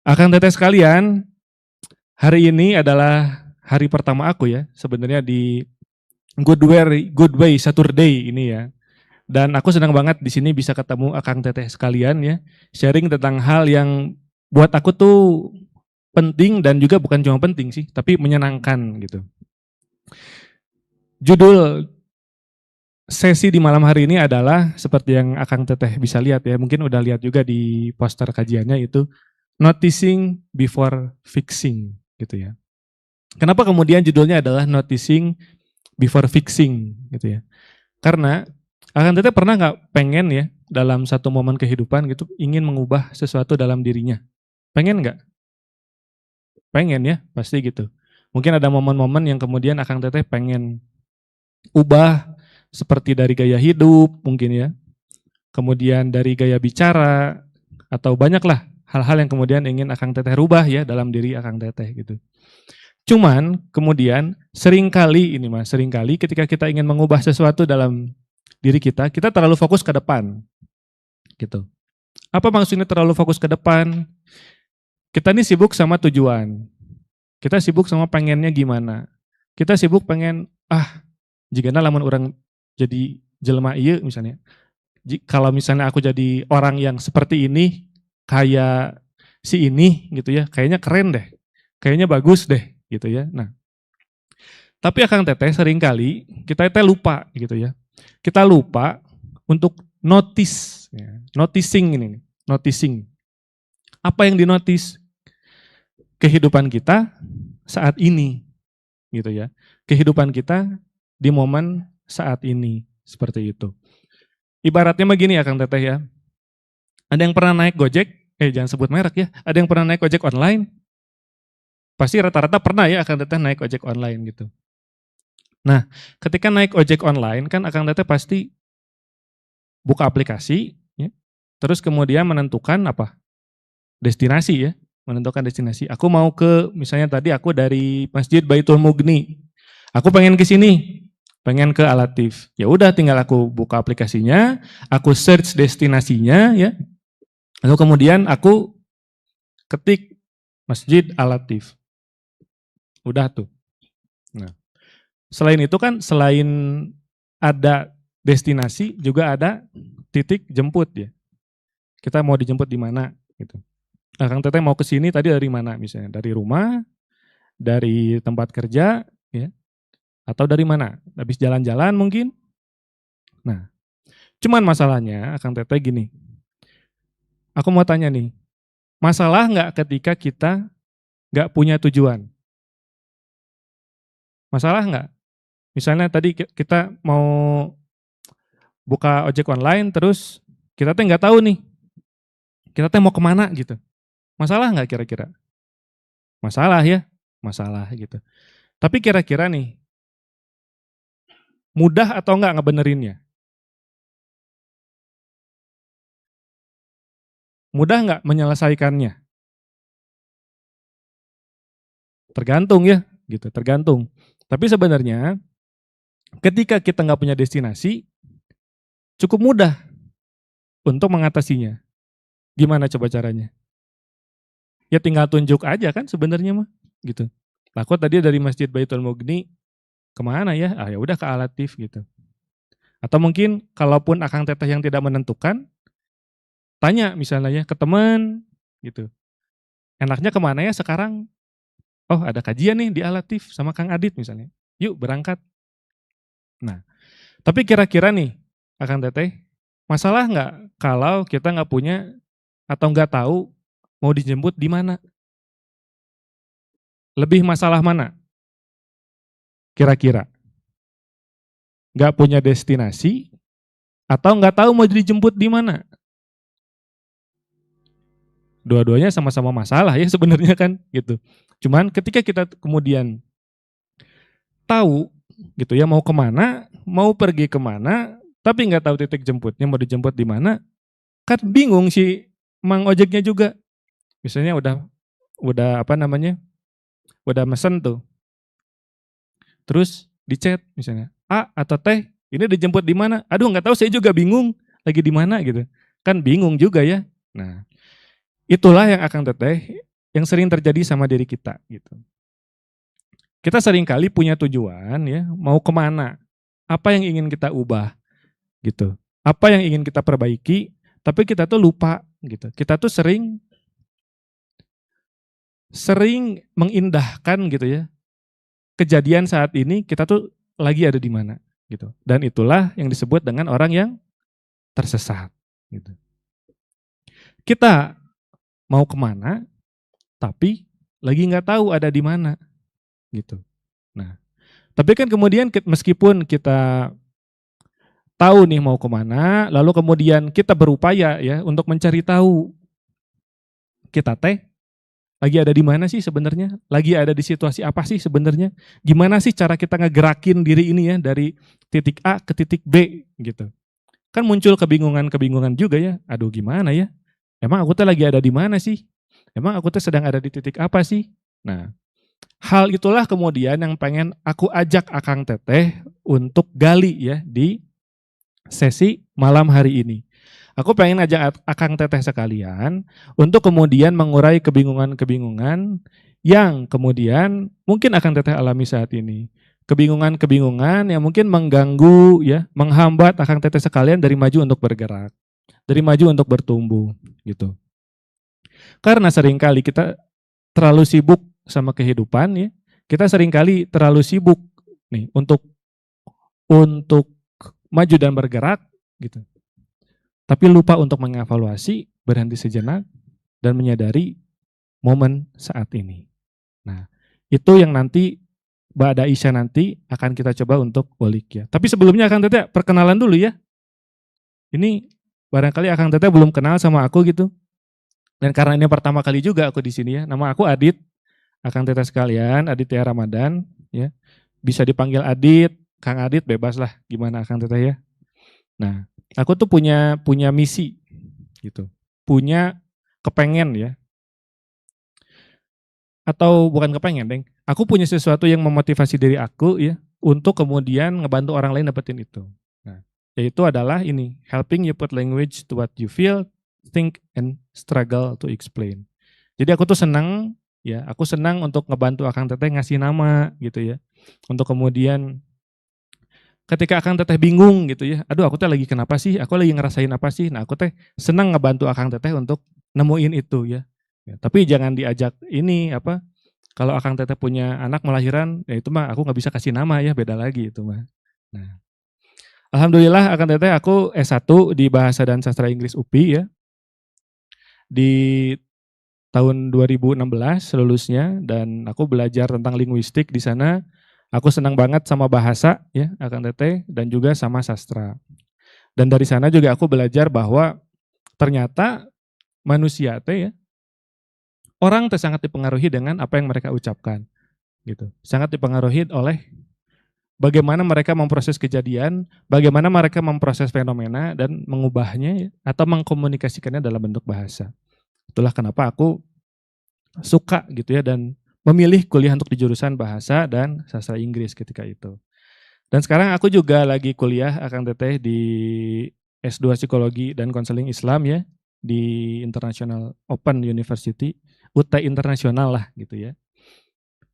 Akang teteh sekalian, hari ini adalah hari pertama aku ya, sebenarnya di Good Way Saturday ini ya. Dan aku senang banget di sini bisa ketemu akang teteh sekalian ya, sharing tentang hal yang buat aku tuh penting dan juga bukan cuma penting sih, tapi menyenangkan gitu. Judul sesi di malam hari ini adalah seperti yang akang teteh bisa lihat ya, mungkin udah lihat juga di poster kajiannya itu Noticing Before Fixing gitu ya. Kenapa kemudian judulnya adalah Noticing Before Fixing gitu ya? Karena akan teteh pernah nggak pengen ya dalam satu momen kehidupan gitu ingin mengubah sesuatu dalam dirinya? Pengen nggak? Pengen ya, pasti gitu. Mungkin ada momen-momen yang kemudian akang teteh pengen ubah seperti dari gaya hidup mungkin ya, kemudian dari gaya bicara, atau banyaklah hal-hal yang kemudian ingin akang teteh rubah ya dalam diri akang teteh gitu. Cuman kemudian seringkali ini mas, seringkali ketika kita ingin mengubah sesuatu dalam diri kita, kita terlalu fokus ke depan gitu. Apa maksudnya terlalu fokus ke depan? Kita ini sibuk sama tujuan. Kita sibuk sama pengennya gimana. Kita sibuk pengen, jika lamun orang jadi jelema iya misalnya. Kalau misalnya aku jadi orang yang seperti ini, kayak si ini gitu ya, kayaknya keren deh. Kayaknya bagus deh gitu ya. Nah, tapi akang teteh seringkali kita teteh lupa gitu ya. Kita lupa untuk notice, ya. Noticing ini, noticing. Apa yang dinotis? Kehidupan kita saat ini, gitu ya. Kehidupan kita di momen saat ini, seperti itu. Ibaratnya begini ya Kang Teteh ya. Ada yang pernah naik Gojek, jangan sebut merek ya. Ada yang pernah naik ojek online? Pasti rata-rata pernah ya Kang Teteh naik ojek online gitu. Nah, ketika naik ojek online kan Kang Teteh pasti buka aplikasi, ya, terus kemudian menentukan apa? Destinasi ya, menentukan destinasi. Aku mau ke, misalnya tadi aku dari Masjid Baitul Mugni. Aku pengen ke sini, pengen ke Al-Latif. Ya udah tinggal aku buka aplikasinya, aku search destinasinya ya. Lalu kemudian aku ketik Masjid Al-Latif. Udah tuh. Nah, selain itu kan selain ada destinasi juga ada titik jemput ya. Kita mau dijemput di mana gitu. Nah, Kang Teteh mau ke sini tadi dari mana misalnya? Dari rumah, dari tempat kerja, ya, atau dari mana? Habis jalan-jalan mungkin. Nah, cuman masalahnya Kang Teteh gini. Aku mau tanya nih, masalah nggak ketika kita nggak punya tujuan? Masalah nggak? Misalnya tadi kita mau buka ojek online, terus kita teh nggak tahu nih, kita teh mau kemana gitu. Masalah nggak kira-kira? Masalah ya, masalah gitu. Tapi kira-kira nih, mudah atau enggak ngebenerinnya? Mudah nggak menyelesaikannya? Tergantung ya, gitu, tergantung. Tapi sebenarnya ketika kita nggak punya destinasi, cukup mudah untuk mengatasinya. Gimana coba caranya? Ya tinggal tunjuk aja kan sebenarnya mah, gitu. Aku tadi dari Masjid Baitul Mugni kemana ya? Ya udah ke Al-Latif gitu. Atau mungkin kalaupun akang teteh yang tidak menentukan, tanya misalnya ya ke teman gitu. Enaknya kemana ya sekarang? Oh ada kajian nih di Al-Latif sama Kang Adit misalnya. Yuk berangkat. Nah, tapi kira-kira nih, akang teteh, masalah nggak kalau kita nggak punya atau nggak tahu mau dijemput di mana? Lebih masalah mana? Kira-kira nggak punya destinasi atau nggak tahu mau dijemput di mana? Dua-duanya sama-sama masalah ya sebenarnya kan gitu. Cuman ketika kita kemudian tahu gitu ya mau kemana, mau pergi kemana, tapi nggak tahu titik jemputnya mau dijemput di mana, kan bingung si mang ojeknya juga. Misalnya udah apa namanya, udah mesen tuh, terus di chat misalnya, A atau Teh, ini dijemput di mana? Aduh nggak tahu saya juga bingung, lagi di mana gitu. Kan bingung juga ya. Nah, itulah yang akan Teteh yang sering terjadi sama diri kita gitu. Kita seringkali punya tujuan ya, mau kemana, apa yang ingin kita ubah gitu, apa yang ingin kita perbaiki, tapi kita tuh lupa gitu. Kita tuh sering mengindahkan gitu ya, kejadian saat ini kita tuh lagi ada di mana gitu. Dan itulah yang disebut dengan orang yang tersesat gitu. Kita mau kemana, tapi lagi nggak tahu ada di mana gitu. Nah, tapi kan kemudian meskipun kita tahu nih mau kemana, lalu kemudian kita berupaya ya untuk mencari tahu kita teh lagi ada di mana sih sebenarnya, lagi ada di situasi apa sih sebenarnya, gimana sih cara kita ngegerakin diri ini ya dari titik A ke titik B gitu. Kan muncul kebingungan-kebingungan juga ya, aduh gimana ya, emang aku teh lagi ada di mana sih, emang aku teh sedang ada di titik apa sih. Nah, hal itulah kemudian yang pengen aku ajak Akang Teteh untuk gali ya di sesi malam hari ini. Aku pengen ajak Akang Teteh sekalian untuk kemudian mengurai kebingungan-kebingungan yang kemudian mungkin Akang Teteh alami saat ini. Kebingungan-kebingungan yang mungkin mengganggu ya, menghambat Akang Teteh sekalian dari maju untuk bergerak, dari maju untuk bertumbuh gitu. Karena seringkali kita terlalu sibuk sama kehidupan ya. Kita seringkali terlalu sibuk nih untuk maju dan bergerak gitu. Tapi lupa untuk mengevaluasi, berhenti sejenak dan menyadari momen saat ini. Nah, itu yang nanti Ba'da Isya nanti akan kita coba untuk ulik ya. Tapi sebelumnya Akang Teteh perkenalan dulu ya. Ini barangkali Akang Teteh belum kenal sama aku gitu. Dan karena ini pertama kali juga aku di sini ya. Nama aku Adit. Akang Teteh sekalian, Aditya Ramadan ya. Bisa dipanggil Adit, Kang Adit bebas lah gimana Akang Teteh ya. Nah, aku tuh punya misi gitu. Punya kepengen ya. Atau bukan kepengen, Deng. Aku punya sesuatu yang memotivasi diri aku ya untuk kemudian ngebantu orang lain dapetin itu. Nah, yaitu adalah ini, helping you put language to what you feel, think and struggle to explain. Jadi aku tuh senang ya, aku senang untuk ngebantu Akang Teteh ngasih nama gitu ya. Untuk kemudian ketika Akang Teteh bingung gitu ya, aduh aku teh lagi kenapa sih, aku lagi ngerasain apa sih, nah aku teh senang ngebantu Akang Teteh untuk nemuin itu ya. Ya, tapi jangan diajak ini apa, kalau Akang Teteh punya anak melahiran, ya itu mah aku nggak bisa kasih nama ya, beda lagi itu mah. Nah, alhamdulillah Akang Teteh aku S1 di Bahasa dan Sastra Inggris UPI ya. Di tahun 2016 lulusnya dan aku belajar tentang linguistik di sana. Aku senang banget sama bahasa ya, Akang Teteh dan juga sama sastra. Dan dari sana juga aku belajar bahwa ternyata manusia teh ya, orang teh sangat dipengaruhi dengan apa yang mereka ucapkan gitu. Sangat dipengaruhi oleh bagaimana mereka memproses kejadian, bagaimana mereka memproses fenomena dan mengubahnya ya, atau mengkomunikasikannya dalam bentuk bahasa. Itulah kenapa aku suka gitu ya dan memilih kuliah untuk di jurusan bahasa dan sastra Inggris ketika itu. Dan sekarang aku juga lagi kuliah Akang Teteh di S2 Psikologi dan Konseling Islam ya di International Open University, UT Internasional lah gitu ya.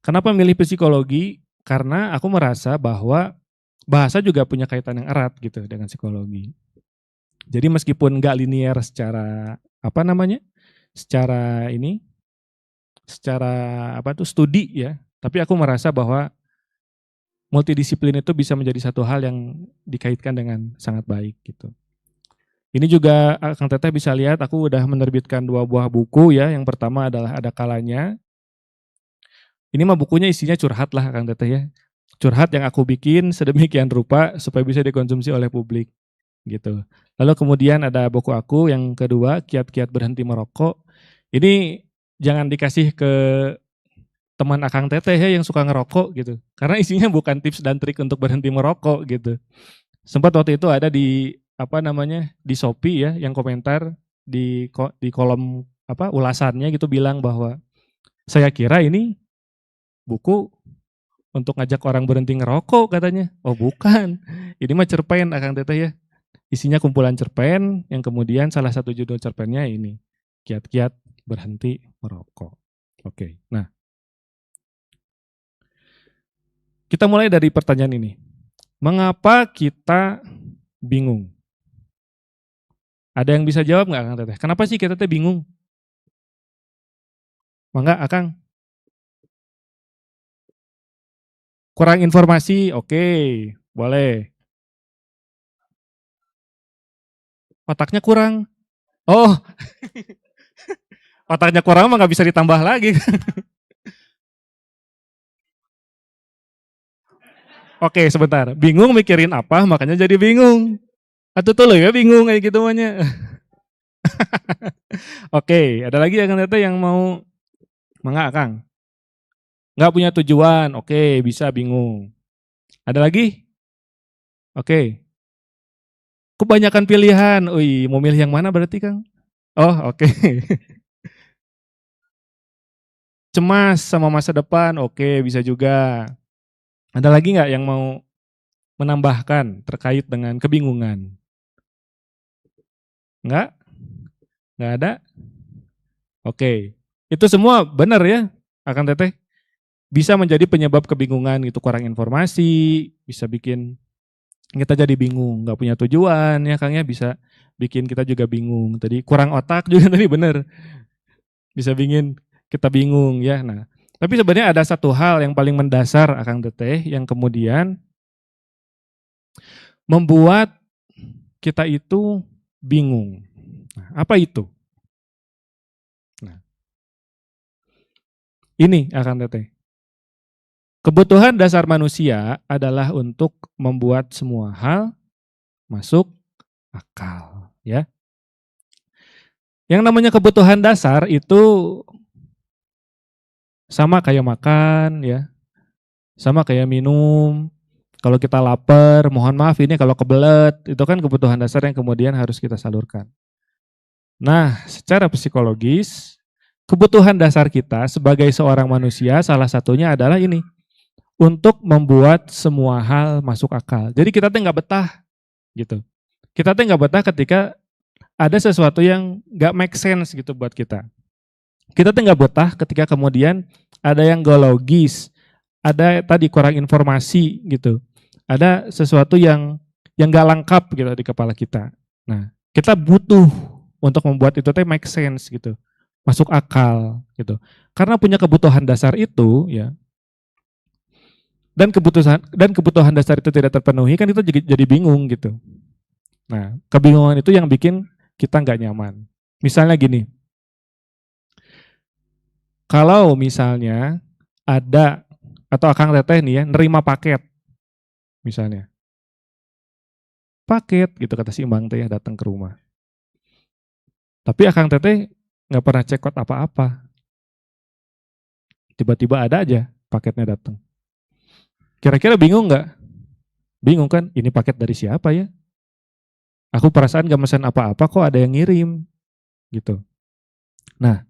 Kenapa milih psikologi? Karena aku merasa bahwa bahasa juga punya kaitan yang erat gitu dengan psikologi. Jadi meskipun nggak linear secara apa namanya, secara ini, secara apa tuh studi ya, tapi aku merasa bahwa multidisiplin itu bisa menjadi satu hal yang dikaitkan dengan sangat baik gitu. Ini juga Kang Teteh bisa lihat aku udah menerbitkan 2 buah buku ya. Yang pertama adalah Ada Kalanya. Ini mah bukunya isinya curhat lah Kang Teteh ya. Curhat yang aku bikin sedemikian rupa supaya bisa dikonsumsi oleh publik gitu. Lalu kemudian ada buku aku yang kedua, Kiat-Kiat Berhenti Merokok. Ini jangan dikasih ke teman Akang Teteh ya yang suka ngerokok gitu. Karena isinya bukan tips dan trik untuk berhenti merokok gitu. Sempat waktu itu ada di apa namanya di Shopee ya yang komentar di kolom apa ulasannya gitu bilang bahwa saya kira ini buku untuk ngajak orang berhenti ngerokok katanya. Oh bukan, ini mah cerpen Akang Teteh ya. Isinya kumpulan cerpen yang kemudian salah satu judul cerpennya ini, Kiat-Kiat Berhenti Merokok. Oke. Nah, kita mulai dari pertanyaan ini. Mengapa kita bingung? Ada yang bisa jawab nggak, Kang Teteh? Kenapa sih kita teh bingung? Mangga, Akang. Kurang informasi, oke, boleh. Otaknya kurang. Oh, otaknya kurang mah nggak bisa ditambah lagi. Oke, sebentar. Bingung mikirin apa, makanya jadi bingung. Atau tuh ya bingung kayak gitu mahnya. Oke, ada lagi ya Kang Teteh yang mau mangga, Kang? Nggak punya tujuan, oke, bisa bingung. Ada lagi? Oke. Kebanyakan pilihan. Wih, mau milih yang mana berarti, Kang? Oh, oke. Cemas sama masa depan, oke, bisa juga. Ada lagi nggak yang mau menambahkan terkait dengan kebingungan? Nggak? Nggak ada? Oke. Itu semua benar ya, Akang Teteh? Bisa menjadi penyebab kebingungan gitu, kurang informasi, bisa bikin kita jadi bingung, nggak punya tujuan ya Kang ya, bisa bikin kita juga bingung. Tadi kurang otak juga tadi benar, bisa bikin kita bingung ya. Nah, tapi sebenarnya ada satu hal yang paling mendasar Akang Teteh yang kemudian membuat kita itu bingung. Nah, apa itu? Nah, ini Akang Teteh. Kebutuhan dasar manusia adalah untuk membuat semua hal masuk akal, ya. Yang namanya kebutuhan dasar itu sama kayak makan, ya, sama kayak minum. Kalau kita lapar, mohon maaf ini kalau kebelet, itu kan kebutuhan dasar yang kemudian harus kita salurkan. Nah, secara psikologis, kebutuhan dasar kita sebagai seorang manusia salah satunya adalah ini, untuk membuat semua hal masuk akal. Jadi kita tuh nggak betah gitu. Kita tuh nggak betah ketika ada sesuatu yang nggak make sense gitu buat kita. Kita tuh nggak betah ketika kemudian ada yang gak logis, ada tadi kurang informasi gitu, ada sesuatu yang nggak lengkap gitu di kepala kita. Nah, kita butuh untuk membuat itu teh make sense gitu, masuk akal gitu. Karena punya kebutuhan dasar itu ya, dan kebutuhan dasar itu tidak terpenuhi kan itu jadi bingung gitu. Nah, kebingungan itu yang bikin kita nggak nyaman. Misalnya gini, kalau misalnya ada atau Akang Teteh nih ya nerima paket misalnya, paket gitu kata si Mbang Teh datang ke rumah. Tapi Akang Teteh nggak pernah cekot apa-apa, tiba-tiba ada aja paketnya datang. Kira-kira bingung nggak? Bingung kan? Ini paket dari siapa ya? Aku perasaan gak mesen apa-apa kok ada yang ngirim gitu. Nah,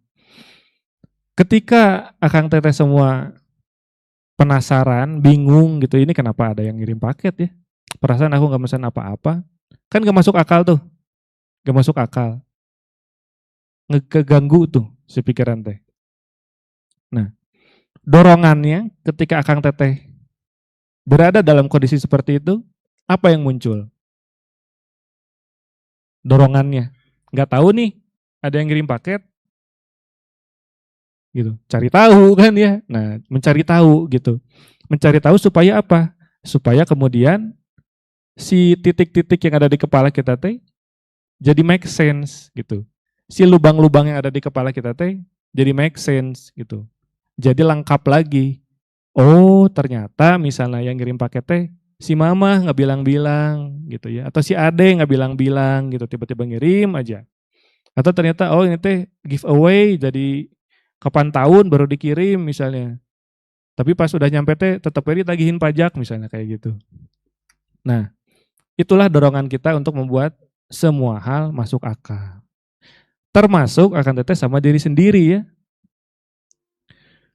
ketika Akang Teteh semua penasaran, bingung gitu, ini kenapa ada yang ngirim paket ya? Perasaan aku gak mesen apa-apa. Kan gak masuk akal tuh, gak masuk akal. Ngeganggu tuh si pikiran teh. Nah, dorongannya ketika Akang Teteh berada dalam kondisi seperti itu, apa yang muncul? Dorongannya. Gak tahu nih, ada yang ngirim paket, gitu. Cari tahu kan ya. Nah, mencari tahu gitu. Mencari tahu supaya apa? Supaya kemudian si titik-titik yang ada di kepala kita teh jadi make sense gitu. Si lubang-lubang yang ada di kepala kita teh jadi make sense gitu. Jadi lengkap lagi. Oh, ternyata misalnya yang ngirim paket teh si mama nggak bilang-bilang gitu ya, atau si ade nggak bilang-bilang gitu, tiba-tiba ngirim aja. Atau ternyata oh ini teh giveaway jadi kapan tahun baru dikirim misalnya. Tapi pas udah nyampe teh tetap aja ditagihin pajak misalnya kayak gitu. Nah, itulah dorongan kita untuk membuat semua hal masuk akal. Termasuk akan teteh sama diri sendiri ya.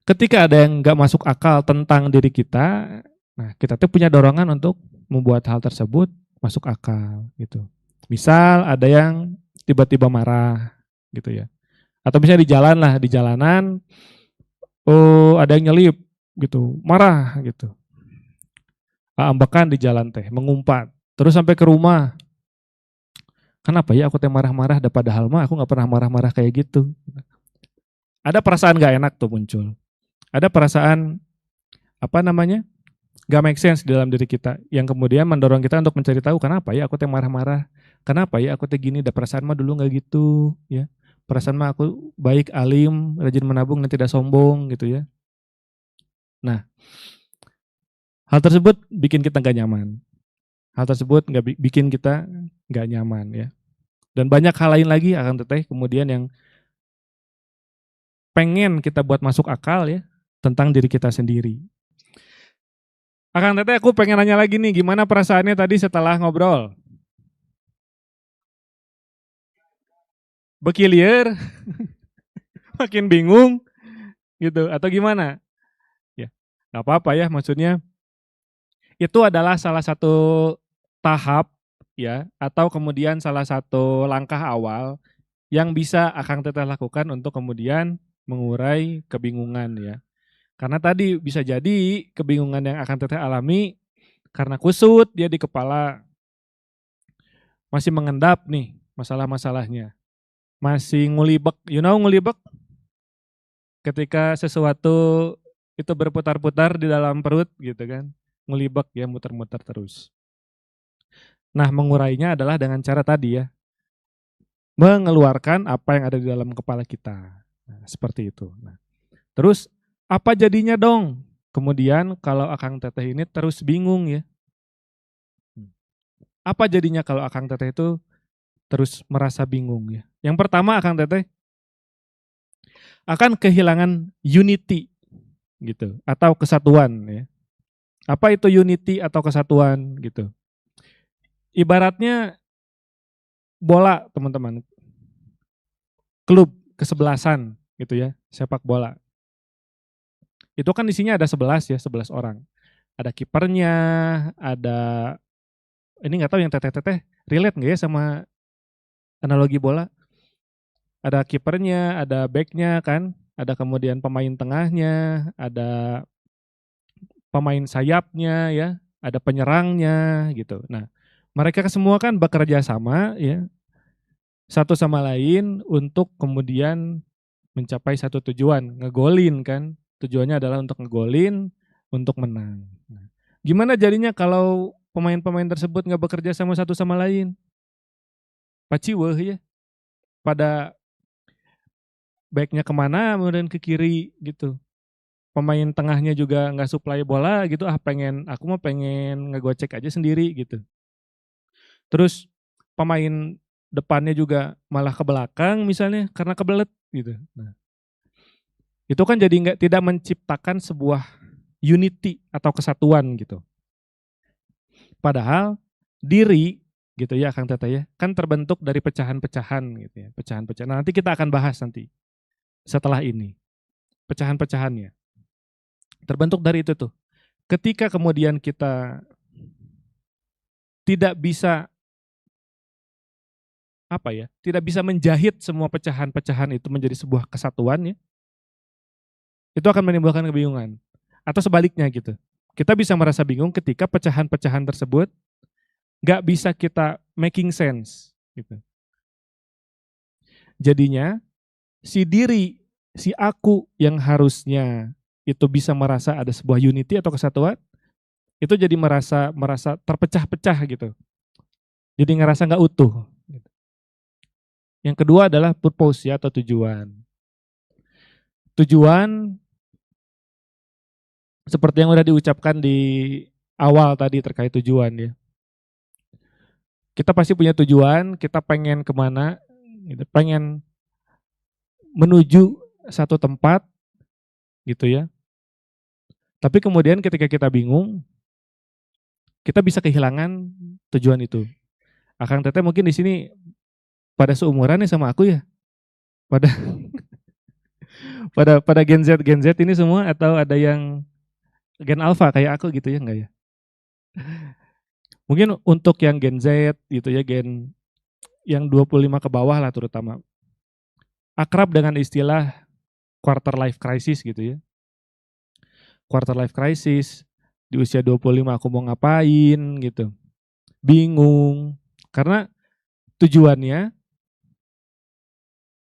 Ketika ada yang nggak masuk akal tentang diri kita, nah kita tuh punya dorongan untuk membuat hal tersebut masuk akal gitu. Misal ada yang tiba-tiba marah gitu ya. Atau misalnya di jalan lah, di jalanan Oh, ada yang nyelip gitu, marah gitu. Ambekan di jalan teh, mengumpat. Terus sampai ke rumah. Kenapa ya aku teh marah-marah, padahal mah aku nggak pernah marah-marah kayak gitu. Ada perasaan gak enak tuh muncul. Ada perasaan apa namanya? Gak make sense di dalam diri kita yang kemudian mendorong kita untuk mencari tahu kenapa ya aku teh marah-marah. Kenapa ya aku teh gini, ada perasaan mah dulu nggak gitu ya. Perasaan mah aku baik, alim, rajin menabung dan tidak sombong gitu ya. Nah, hal tersebut bikin kita gak nyaman. Hal tersebut nggak bikin kita nggak nyaman ya. Dan banyak hal lain lagi akan teteh kemudian yang pengen kita buat masuk akal ya tentang diri kita sendiri. Akang teteh aku pengen nanya lagi nih, gimana perasaannya tadi setelah ngobrol? Bekilir, makin bingung gitu atau gimana? Ya, nggak apa-apa ya, maksudnya itu adalah salah satu tahap ya atau kemudian salah satu langkah awal yang bisa Akang teteh lakukan untuk kemudian mengurai kebingungan ya. Karena tadi bisa jadi kebingungan yang Akang teteh alami karena kusut dia di kepala, masih mengendap nih masalah-masalahnya. Masih ngulibek, ngulibek? Ketika sesuatu itu berputar-putar di dalam perut gitu kan. Ngulibek ya, muter-muter terus. Nah, mengurainya adalah dengan cara tadi ya, mengeluarkan apa yang ada di dalam kepala kita. Nah, seperti itu. Nah, terus apa jadinya dong? Kemudian kalau Akang Teteh ini terus bingung ya. Apa jadinya kalau Akang Teteh itu terus merasa bingung ya? Yang pertama Akang Teteh akan kehilangan unity gitu atau kesatuan ya. Apa itu unity atau kesatuan gitu? Ibaratnya bola teman-teman, klub kesebelasan gitu ya, sepak bola. Itu kan isinya ada 11 ya, 11 orang. Ada kipernya, ada ini nggak tahu yang teteh-teteh relate nggak ya sama analogi bola? Ada kipernya, ada backnya kan, ada kemudian pemain tengahnya, ada pemain sayapnya ya, ada penyerangnya gitu. Nah, mereka semua kan bekerja sama ya, satu sama lain untuk kemudian mencapai satu tujuan, ngegolin kan. Tujuannya adalah untuk ngegolin, untuk menang. Nah, gimana jadinya kalau pemain-pemain tersebut nggak bekerja sama satu sama lain? Paciweh ya, pada baiknya kemana, kemudian ke kiri gitu. Pemain tengahnya juga nggak supply bola gitu, aku mah pengen ngegocek aja sendiri gitu. Terus pemain depannya juga malah ke belakang misalnya karena kebelet gitu. Nah, itu kan jadi tidak menciptakan sebuah unity atau kesatuan gitu. Padahal diri gitu ya Kang Tata ya, kan terbentuk dari pecahan-pecahan gitu ya, pecahan-pecahan. Nah, nanti kita akan bahas nanti setelah ini, pecahan-pecahannya. Terbentuk dari itu tuh. Ketika kemudian kita tidak bisa apa ya, tidak bisa menjahit semua pecahan-pecahan itu menjadi sebuah kesatuan ya, itu akan menimbulkan kebingungan. Atau sebaliknya gitu. Kita bisa merasa bingung ketika pecahan-pecahan tersebut nggak bisa kita making sense gitu. Jadinya si diri, si aku yang harusnya itu bisa merasa ada sebuah unity atau kesatuan, itu jadi merasa terpecah-pecah gitu. Jadi ngerasa nggak utuh. Yang kedua adalah purpose ya atau tujuan. Tujuan seperti yang udah diucapkan di awal tadi terkait tujuan ya. Kita pasti punya tujuan, kita pengen kemana, gitu, pengen menuju satu tempat gitu ya. Tapi kemudian ketika kita bingung, kita bisa kehilangan tujuan itu. Akang Teteh mungkin di sini pada seumuran nih sama aku ya. Pada pada Gen Z ini semua atau ada yang Gen Alpha kayak aku gitu ya enggak ya? Mungkin untuk yang Gen Z gitu ya, Gen yang 25 ke bawah lah terutama. Akrab dengan istilah quarter life crisis gitu ya. quarter life crisis, di usia 25 aku mau ngapain gitu. Bingung, karena tujuannya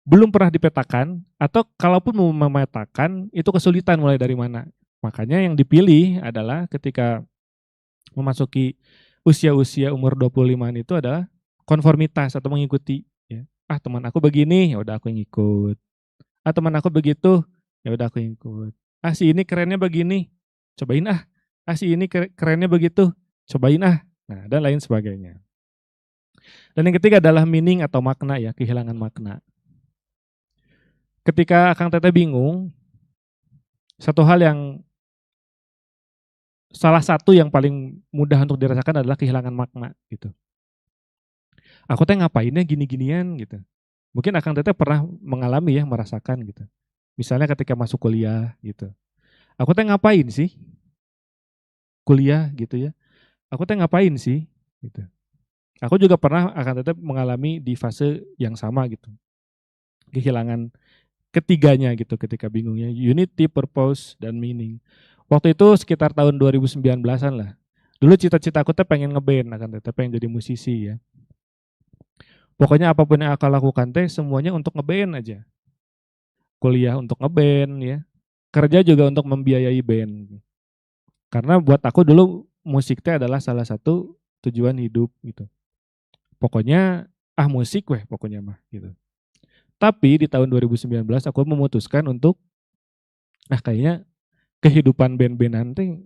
belum pernah dipetakan, atau kalaupun mau memetakan itu kesulitan mulai dari mana. Makanya yang dipilih adalah ketika memasuki usia-usia umur 25-an itu adalah konformitas atau mengikuti ya. Ah, teman aku begini, ya udah aku ngikut. Ah, teman aku begitu, ya udah aku ngikut. Ah, si ini kerennya begini, cobain ah. Ah, si ini kerennya begitu, cobain ah. Nah, dan lain sebagainya. Dan yang ketiga adalah meaning atau makna ya, kehilangan makna. Ketika Akang Teteh bingung, satu hal yang salah satu yang paling mudah untuk dirasakan adalah kehilangan makna gitu. Aku teh ngapainnya gini-ginian gitu. Mungkin Akang Teteh pernah mengalami ya, merasakan gitu. Misalnya ketika masuk kuliah gitu. Aku teh ngapain sih? Kuliah gitu ya. Aku teh ngapain sih? Gitu. Aku juga pernah Akang Teteh mengalami di fase yang sama gitu. Kehilangan ketiganya gitu ketika bingungnya. Unity, purpose, dan meaning. Waktu itu sekitar tahun 2019-an lah. Dulu cita-cita aku teh pengen ngeband, Akang Teteh pengen jadi musisi ya. Pokoknya apapun yang aku lakukan teh semuanya untuk ngeband aja. Kuliah untuk ngeband ya. Kerja juga untuk membiayai band. Karena buat aku dulu musik teh adalah salah satu tujuan hidup gitu. Pokoknya musik weh pokoknya mah gitu. Tapi di tahun 2019 aku memutuskan untuk kayaknya kehidupan band-bandan teh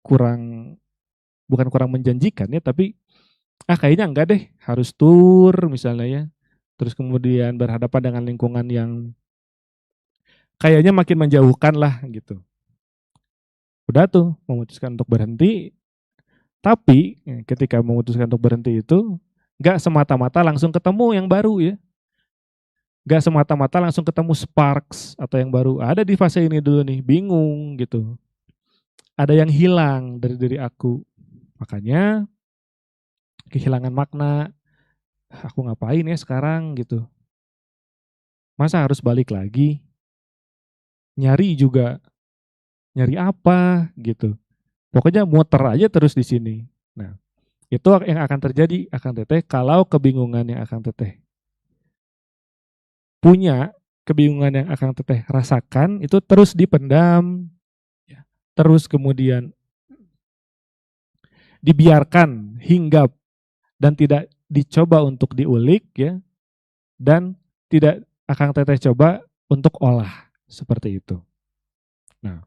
kurang, bukan kurang menjanjikan ya, tapi kayaknya enggak deh, harus tour misalnya ya. Terus kemudian berhadapan dengan lingkungan yang kayaknya makin menjauhkan lah gitu. Udah tuh memutuskan untuk berhenti, tapi ketika memutuskan untuk berhenti itu nggak semata-mata langsung ketemu yang baru ya. Nggak semata-mata langsung ketemu sparks atau yang baru. Ada di fase ini dulu nih, bingung gitu. Ada yang hilang dari diri aku. Makanya kehilangan makna. Aku ngapain ya sekarang gitu. Masa harus balik lagi? Nyari juga. Nyari apa gitu. Pokoknya muter aja terus di sini. Nah, itu yang akan terjadi Akang Teteh kalau kebingungan yang Akang Teteh punya, kebingungan yang Akang Teteh rasakan itu terus dipendam, ya, terus kemudian dibiarkan hinggap dan tidak dicoba untuk diulik ya, dan tidak Akang Teteh coba untuk olah seperti itu. Nah,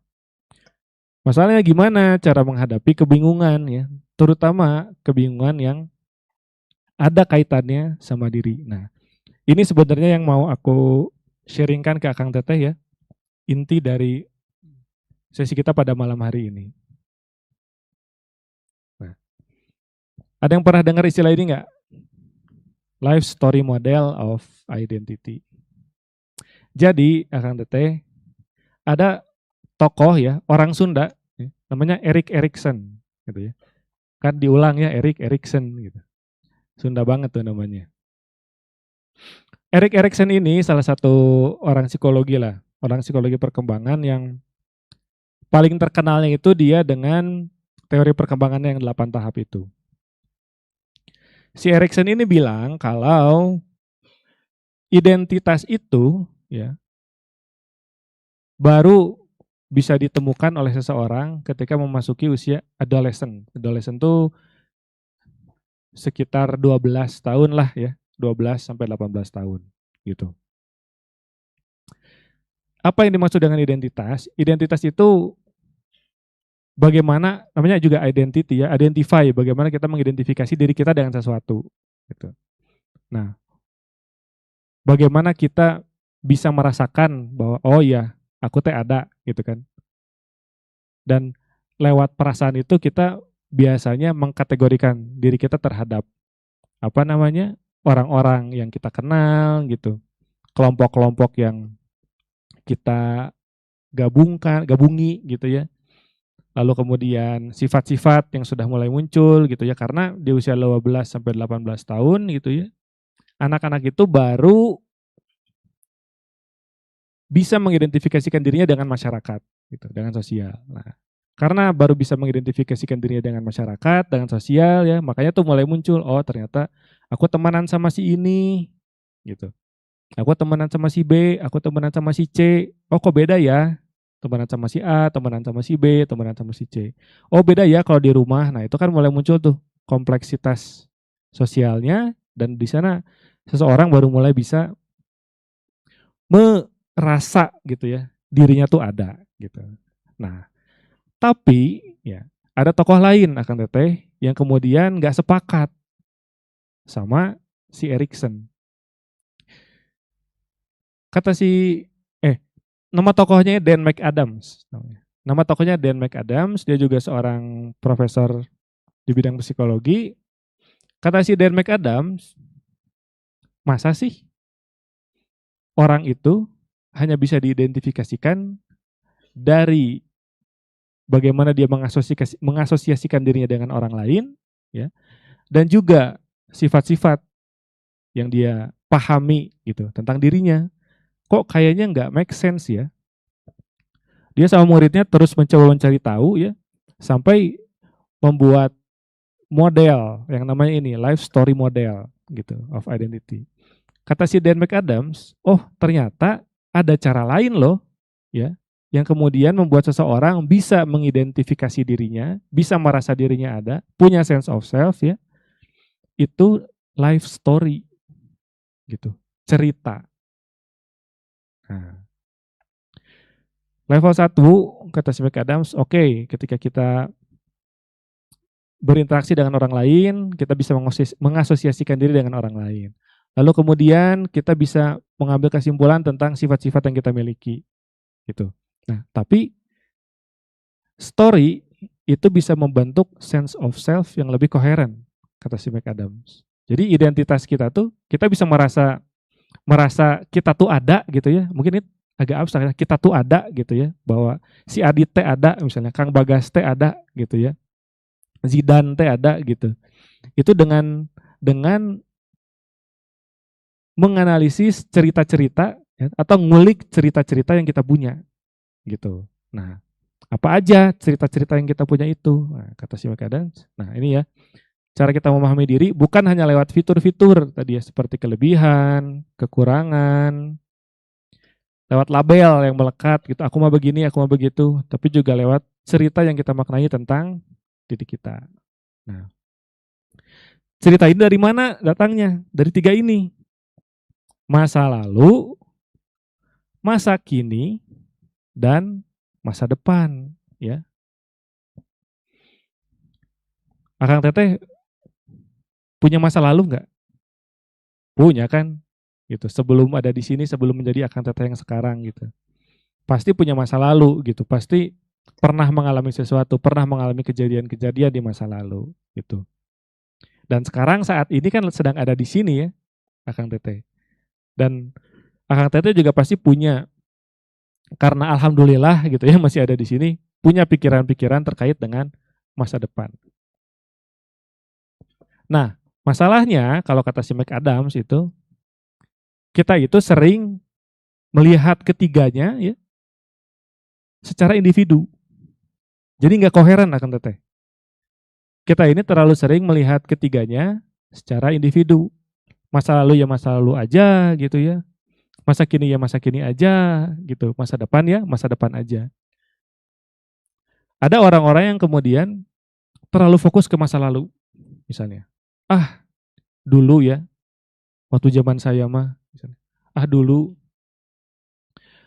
masalahnya gimana cara menghadapi kebingungan ya, terutama kebingungan yang ada kaitannya sama diri. Nah, ini sebenarnya yang mau aku sharingkan ke Akang Teteh ya, inti dari sesi kita pada malam hari ini. Nah, ada yang pernah dengar istilah ini nggak? Life story model of identity. Jadi, Akang Teteh, ada tokoh ya, orang Sunda, ya, namanya Erik Erikson, gitu ya. Kan diulang ya, Erik Erikson, gitu. Sunda banget tuh namanya. Erik Erikson ini salah satu orang psikologi lah, orang psikologi perkembangan yang paling terkenalnya itu dia dengan teori perkembangannya yang 8 tahap itu. Si Erikson ini bilang kalau identitas itu ya baru bisa ditemukan oleh seseorang ketika memasuki usia adolescent. Adolescent itu sekitar 12 tahun lah ya, 12 sampai 18 tahun gitu. Apa yang dimaksud dengan identitas? Identitas itu bagaimana, namanya juga identity ya, identify, bagaimana kita mengidentifikasi diri kita dengan sesuatu gitu. Nah, bagaimana kita bisa merasakan bahwa oh ya, aku teh ada gitu kan. Dan lewat perasaan itu kita biasanya mengkategorikan diri kita terhadap apa namanya? Orang-orang yang kita kenal gitu. Kelompok-kelompok yang kita gabungi gitu ya. Lalu kemudian sifat-sifat yang sudah mulai muncul gitu ya, karena di usia 12 sampai 18 tahun gitu ya, anak-anak itu baru bisa mengidentifikasikan dirinya dengan masyarakat gitu, dengan sosial. Nah, Karena baru bisa mengidentifikasikan dirinya dengan masyarakat, dengan sosial ya, makanya tuh mulai muncul, oh ternyata aku temenan sama si ini, gitu. Aku temenan sama si B, aku temenan sama si C. Oh kok beda ya? Temenan sama si A, temenan sama si B, temenan sama si C. Oh beda ya kalau di rumah. Nah itu kan mulai muncul tuh kompleksitas sosialnya dan di sana seseorang baru mulai bisa merasa gitu ya dirinya tuh ada gitu. Nah tapi ya ada tokoh lain akan teteh yang kemudian nggak sepakat sama si Erikson. Kata si eh nama tokohnya Dan McAdams. Nama tokohnya Dan McAdams, dia juga seorang profesor di bidang psikologi. Kata si Dan McAdams, masa sih orang itu hanya bisa diidentifikasikan dari bagaimana dia mengasosiasikan dirinya dengan orang lain, ya, dan juga sifat-sifat yang dia pahami gitu tentang dirinya. Kok kayaknya nggak make sense ya? Dia sama muridnya terus mencoba mencari tahu ya, sampai membuat model yang namanya ini life story model gitu of identity. Kata si Dan McAdams, oh ternyata ada cara lain loh ya yang kemudian membuat seseorang bisa mengidentifikasi dirinya, bisa merasa dirinya ada, punya sense of self ya. Itu life story gitu, cerita. Nah, level 1 kata si McAdams, oke, ketika kita berinteraksi dengan orang lain, kita bisa mengasosiasikan diri dengan orang lain. Lalu kemudian kita bisa mengambil kesimpulan tentang sifat-sifat yang kita miliki, gitu. Nah, tapi story itu bisa membentuk sense of self yang lebih koheren, kata si McAdams. Jadi identitas kita tuh, kita bisa merasa kita tuh ada gitu ya. Mungkin ini agak abstrak ya, kita tuh ada gitu ya, bahwa si Adit teh ada misalnya, Kang Bagas teh ada gitu ya. Zidane teh ada gitu. Itu dengan menganalisis cerita-cerita ya, atau ngulik cerita-cerita yang kita punya gitu. Nah, apa aja cerita-cerita yang kita punya itu? Nah, kata si McAdams. Nah, ini ya, cara kita memahami diri bukan hanya lewat fitur-fitur tadi ya, seperti kelebihan, kekurangan, lewat label yang melekat gitu. Aku mau begini, aku mau begitu, tapi juga lewat cerita yang kita maknai tentang diri kita. Nah, cerita ini dari mana datangnya? Dari 3 ini. Masa lalu, masa kini, dan masa depan. Ya, Akang Teteh punya masa lalu nggak? Punya kan? Gitu. Sebelum ada di sini, sebelum menjadi Akang Teteh yang sekarang gitu. Pasti punya masa lalu gitu. Pasti pernah mengalami sesuatu, pernah mengalami kejadian-kejadian di masa lalu gitu. Dan sekarang saat ini kan sedang ada di sini ya, Akang Teteh. Dan Akang Teteh juga pasti punya, karena alhamdulillah gitu ya masih ada di sini, punya pikiran-pikiran terkait dengan masa depan. Nah, masalahnya kalau kata si McAdams itu, kita itu sering melihat ketiganya ya secara individu. Jadi nggak koheren akan teteh. Kita ini terlalu sering melihat ketiganya secara individu. Masa lalu ya masa lalu aja gitu ya. Masa kini ya masa kini aja gitu. Masa depan ya masa depan aja. Ada orang-orang yang kemudian terlalu fokus ke masa lalu. Misalnya, ah dulu ya, waktu zaman saya mah. Misalnya, ah dulu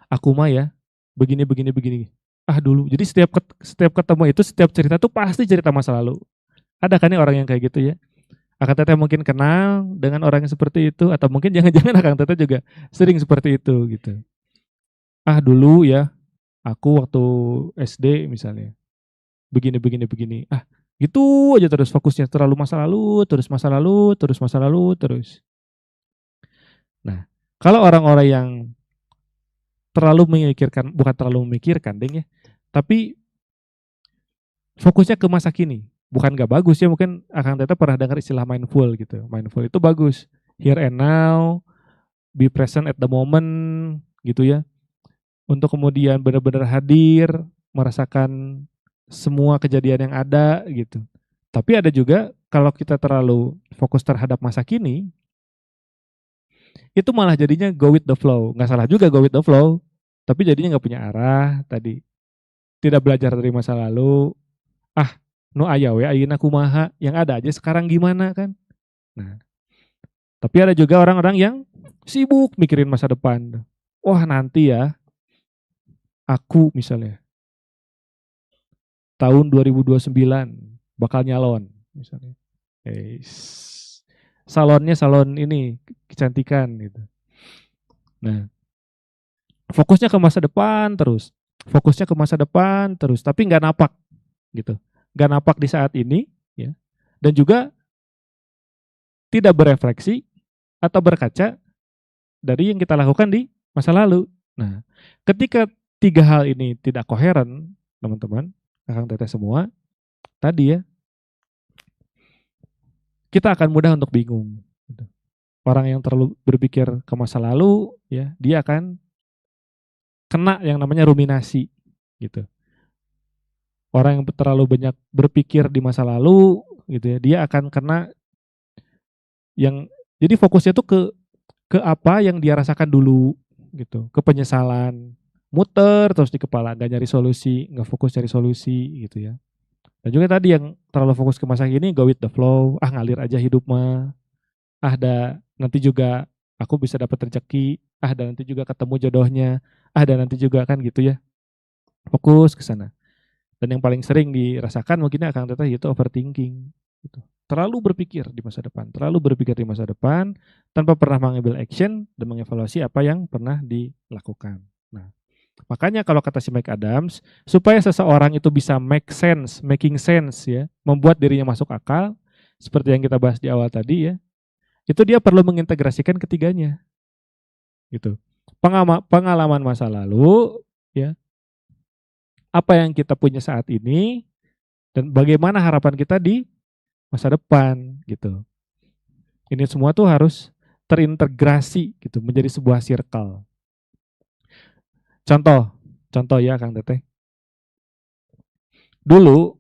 aku mah ya begini begini begini. Ah dulu. Jadi setiap ketemu itu, setiap cerita tuh pasti cerita masa lalu. Ada kan nih orang yang kayak gitu ya. Akang Teteh mungkin kenal dengan orang yang seperti itu, atau mungkin jangan-jangan Akang Teteh juga sering seperti itu gitu. Ah dulu ya, aku waktu SD misalnya, begini begini begini. Ah gitu aja terus fokusnya, terlalu masa lalu, terus masa lalu, terus masa lalu, terus. Nah, kalau orang-orang yang terlalu memikirkan, bukan terlalu memikirkan, deng ya, tapi fokusnya ke masa kini. Bukan gak bagus ya, mungkin Akang Teteh pernah dengar istilah mindful gitu. Mindful itu bagus. Here and now, be present at the moment gitu ya. Untuk kemudian benar-benar hadir, merasakan semua kejadian yang ada gitu. Tapi ada juga kalau kita terlalu fokus terhadap masa kini, itu malah jadinya go with the flow. Nggak salah juga go with the flow, tapi jadinya nggak punya arah tadi. Tidak belajar dari masa lalu. Ah, nu aya we ayeuna kumaha, yang ada aja sekarang gimana kan. Nah, tapi ada juga orang-orang yang sibuk mikirin masa depan. Wah, nanti ya aku misalnya tahun 2029 bakal nyalon misalnya. Salonnya salon ini kecantikan gitu. Nah, fokusnya ke masa depan terus. Fokusnya ke masa depan terus, tapi nggak napak gitu. Nggak napak di saat ini ya. Dan juga tidak berefleksi atau berkaca dari yang kita lakukan di masa lalu. Nah, ketika tiga hal ini tidak koheren, teman-teman, kakang teteh semua, tadi ya, kita akan mudah untuk bingung. Orang yang terlalu berpikir ke masa lalu, ya, dia akan kena yang namanya ruminasi, gitu. Orang yang terlalu banyak berpikir di masa lalu, gitu ya, dia akan kena yang jadi fokusnya tuh ke apa yang dia rasakan dulu, gitu, ke penyesalan, muter terus di kepala, nggak nyari solusi, nggak fokus cari solusi, gitu ya. Dan juga tadi yang terlalu fokus ke masa kini, go with the flow, ah ngalir aja hidup mah, ah nanti juga aku bisa dapat rezeki, ah dan nanti juga ketemu jodohnya, ah dan nanti juga kan gitu ya, fokus ke sana. Dan yang paling sering dirasakan mungkin akan teteh itu overthinking, gitu. Terlalu berpikir di masa depan, terlalu berpikir di masa depan tanpa pernah mengambil action dan mengevaluasi apa yang pernah dilakukan. Nah, makanya kalau kata si Mike Adams, supaya seseorang itu bisa making sense ya, membuat dirinya masuk akal, seperti yang kita bahas di awal tadi ya, itu dia perlu mengintegrasikan ketiganya, gitu. Pengalaman masa lalu, ya, apa yang kita punya saat ini, dan bagaimana harapan kita di masa depan, gitu. Ini semua tuh harus terintegrasi gitu menjadi sebuah circle. Contoh, contoh ya Kang Teteh. Dulu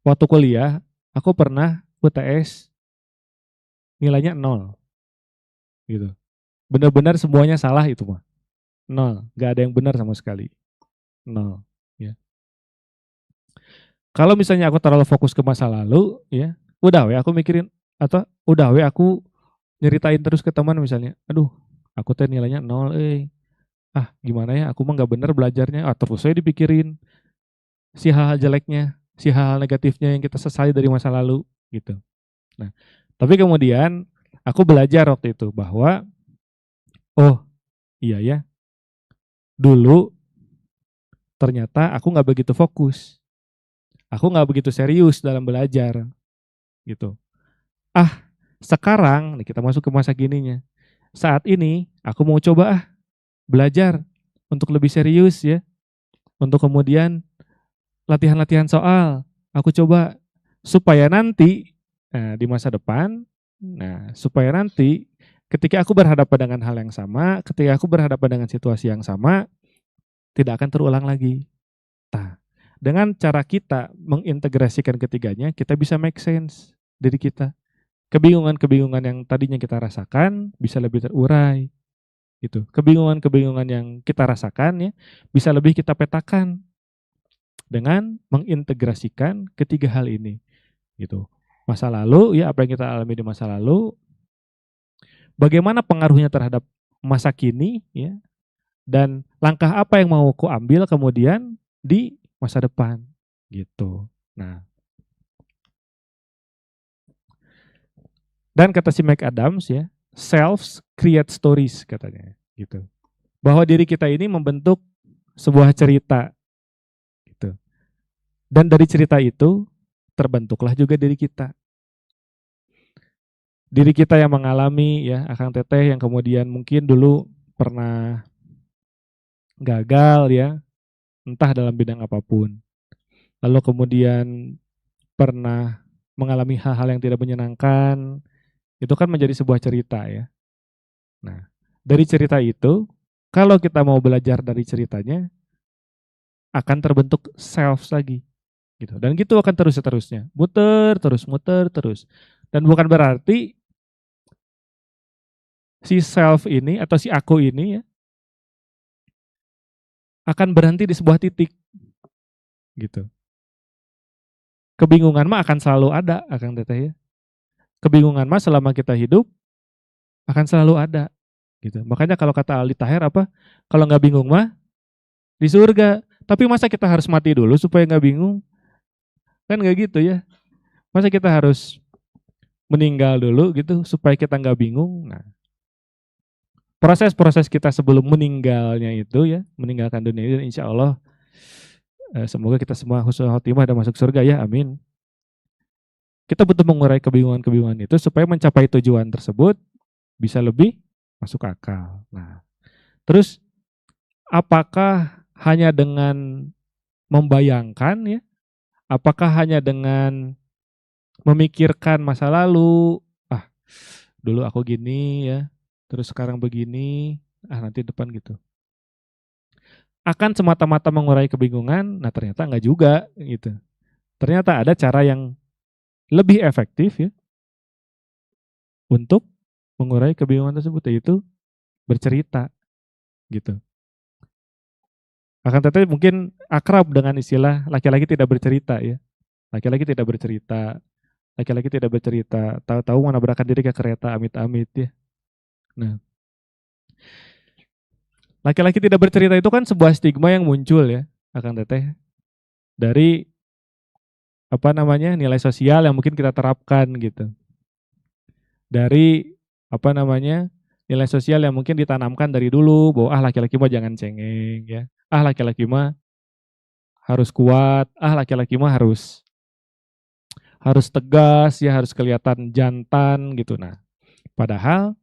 waktu kuliah, aku pernah UTS nilainya 0 gitu. Benar-benar semuanya salah itu mah. 0, nggak ada yang benar sama sekali. 0 ya. Kalau misalnya aku terlalu fokus ke masa lalu ya, udah we aku mikirin atau udah we aku nyeritain terus ke teman misalnya, aduh aku teh nilainya 0 ah gimana ya aku mah nggak bener belajarnya, ah terus saya dipikirin si hal-hal jeleknya, si hal-hal negatifnya yang kita sesali dari masa lalu gitu. Nah, tapi kemudian aku belajar waktu itu bahwa oh iya ya, dulu ternyata aku nggak begitu fokus, aku nggak begitu serius dalam belajar gitu. Ah sekarang nih kita masuk ke masa gininya, saat ini aku mau coba belajar untuk lebih serius ya, untuk kemudian latihan-latihan soal, aku coba supaya nanti di masa depan, nah supaya nanti ketika aku berhadapan dengan hal yang sama, ketika aku berhadapan dengan situasi yang sama, tidak akan terulang lagi. Nah, dengan cara kita mengintegrasikan ketiganya, kita bisa make sense diri kita. Kebingungan-kebingungan yang tadinya kita rasakan bisa lebih terurai gitu. Kebingungan-kebingungan yang kita rasakan ya bisa lebih kita petakan dengan mengintegrasikan ketiga hal ini gitu. Masa lalu ya apa yang kita alami di masa lalu, bagaimana pengaruhnya terhadap masa kini ya, dan langkah apa yang mau aku ambil kemudian di masa depan gitu. Nah, dan kata si Mike Adams ya, selves create stories katanya gitu. Bahwa diri kita ini membentuk sebuah cerita gitu. Dan dari cerita itu terbentuklah juga diri kita. Diri kita yang mengalami ya Akang Teteh yang kemudian mungkin dulu pernah gagal ya, entah dalam bidang apapun. Lalu kemudian pernah mengalami hal-hal yang tidak menyenangkan, itu kan menjadi sebuah cerita ya. Nah, dari cerita itu, kalau kita mau belajar dari ceritanya, akan terbentuk self lagi gitu. Dan gitu akan terus-terusnya. Muter terus. Dan bukan berarti si self ini atau si aku ini ya akan berhenti di sebuah titik gitu. Kebingungan mah akan selalu ada, Akang Teteh ya. Kebingungan mah selama kita hidup akan selalu ada gitu. Makanya kalau kata Aldi Taher apa? Kalau nggak bingung mah di surga. Tapi masa kita harus mati dulu supaya nggak bingung? Kan nggak gitu ya. Masa kita harus meninggal dulu gitu supaya kita nggak bingung? Nah, proses-proses kita sebelum meninggalnya itu ya, meninggalkan dunia ini insya Allah semoga kita semua husnul khotimah dan masuk surga ya, amin. Kita butuh mengurai kebingungan-kebingungan itu supaya mencapai tujuan tersebut bisa lebih masuk akal. Nah, terus apakah hanya dengan membayangkan ya? Apakah hanya dengan memikirkan masa lalu? Ah, dulu aku gini ya, terus sekarang begini, nanti depan gitu. Akan semata-mata mengurai kebingungan, nah ternyata enggak juga gitu. Ternyata ada cara yang lebih efektif ya untuk mengurai kebingungan tersebut, yaitu bercerita gitu. Akan tetapi mungkin akrab dengan istilah laki-laki tidak bercerita ya. Laki-laki tidak bercerita, laki-laki tidak bercerita, tahu-tahu menabrakkan diri ke kereta amit-amit ya. Nah, laki-laki tidak bercerita itu kan sebuah stigma yang muncul ya, Akang Teteh, dari apa namanya nilai sosial yang mungkin kita terapkan gitu. Dari apa namanya nilai sosial yang mungkin ditanamkan dari dulu bahwa laki-laki mah jangan cengeng ya, laki-laki mah harus kuat, laki-laki mah harus tegas ya, harus kelihatan jantan gitu. Nah, padahal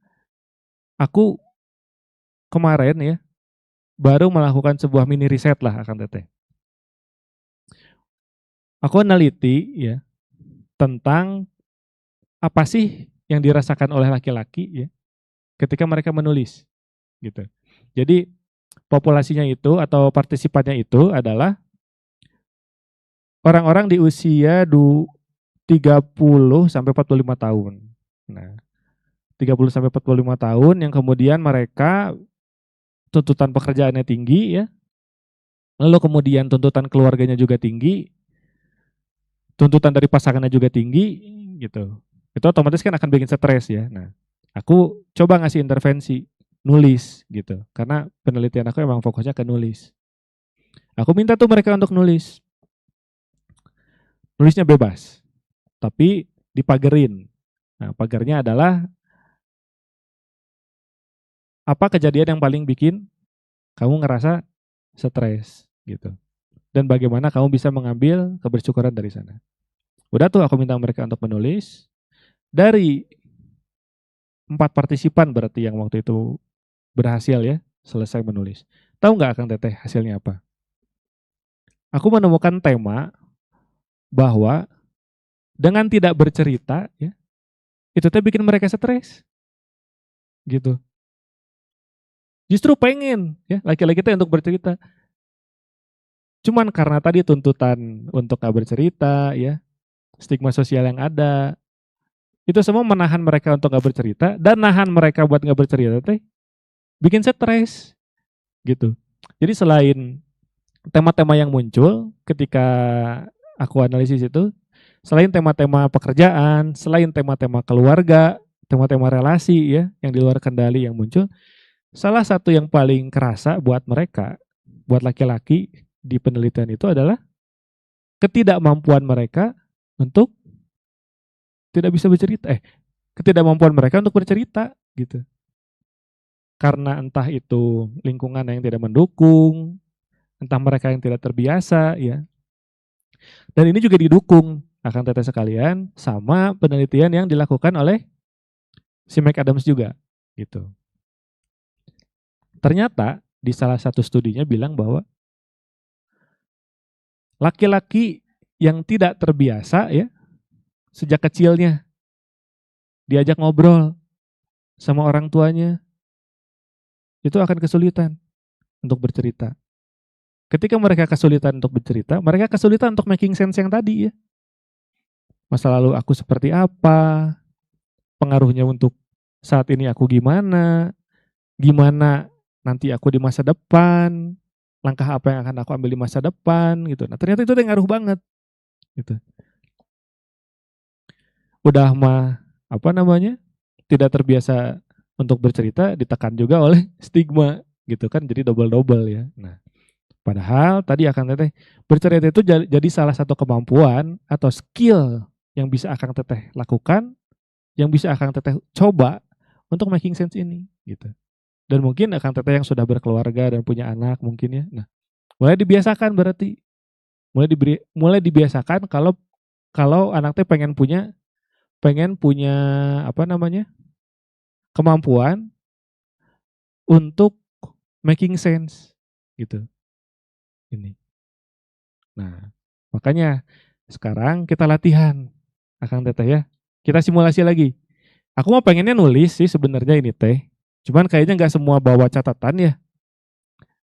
aku kemarin ya baru melakukan sebuah mini riset lah Akang Teteh. Aku neliti ya tentang apa sih yang dirasakan oleh laki-laki ya ketika mereka menulis gitu. Jadi populasinya itu atau partisipannya itu adalah orang-orang di usia 30 sampai 45 tahun. Nah, 30 sampai 45 tahun yang kemudian mereka tuntutan pekerjaannya tinggi ya. Lalu kemudian tuntutan keluarganya juga tinggi, tuntutan dari pasangannya juga tinggi gitu. Itu otomatis kan akan bikin stres ya. Nah, aku coba ngasih intervensi nulis gitu. Karena penelitian aku emang fokusnya ke nulis. Aku minta tuh mereka untuk nulis. Nulisnya bebas, tapi dipagerin. Nah, pagernya adalah apa kejadian yang paling bikin kamu ngerasa stres gitu. Dan bagaimana kamu bisa mengambil kebersyukuran dari sana. Udah tuh aku minta mereka untuk menulis. Dari 4 partisipan berarti yang waktu itu berhasil ya selesai menulis. Tahu nggak Kang Teteh hasilnya apa? Aku menemukan tema bahwa dengan tidak bercerita ya, itu teh bikin mereka stres gitu. Justru pengen ya laki-laki teh untuk bercerita. Cuman karena tadi tuntutan untuk gak bercerita ya, stigma sosial yang ada, itu semua menahan mereka untuk gak bercerita dan nahan mereka buat gak bercerita teh bikin stres gitu. Jadi selain tema-tema yang muncul ketika aku analisis itu, selain tema-tema pekerjaan, selain tema-tema keluarga, tema-tema relasi ya yang di luar kendali yang muncul, salah satu yang paling kerasa buat mereka, buat laki-laki di penelitian itu adalah ketidakmampuan mereka untuk tidak bisa bercerita, ketidakmampuan mereka untuk bercerita gitu. Karena entah itu lingkungan yang tidak mendukung, entah mereka yang tidak terbiasa ya. Dan ini juga didukung akan teteh sekalian sama penelitian yang dilakukan oleh si Mike Adams juga gitu. Ternyata di salah satu studinya bilang bahwa laki-laki yang tidak terbiasa ya sejak kecilnya diajak ngobrol sama orang tuanya itu akan kesulitan untuk bercerita. Ketika mereka kesulitan untuk bercerita, mereka kesulitan untuk making sense yang tadi ya. Masa lalu aku seperti apa, pengaruhnya untuk saat ini aku gimana, gimana nanti aku di masa depan, langkah apa yang akan aku ambil di masa depan gitu. Nah ternyata itu ngaruh banget gitu. Udah mah apa namanya, tidak terbiasa untuk bercerita, ditekan juga oleh stigma gitu kan, jadi double-double ya. Nah padahal tadi Akang Teteh bercerita itu jadi salah satu kemampuan atau skill yang bisa Akang Teteh lakukan, yang bisa Akang Teteh coba untuk making sense ini gitu. Dan mungkin Akang Teteh yang sudah berkeluarga dan punya anak mungkin ya. Nah, mulai dibiasakan berarti. Mulai dibiasakan kalau kalau anak teh pengen punya apa namanya? Kemampuan untuk making sense gitu. Ini. Nah, makanya sekarang kita latihan Akang Teteh ya. Kita simulasi lagi. Aku mah pengennya nulis sih sebenarnya ini teh. Cuman kayaknya nggak semua bawa catatan ya.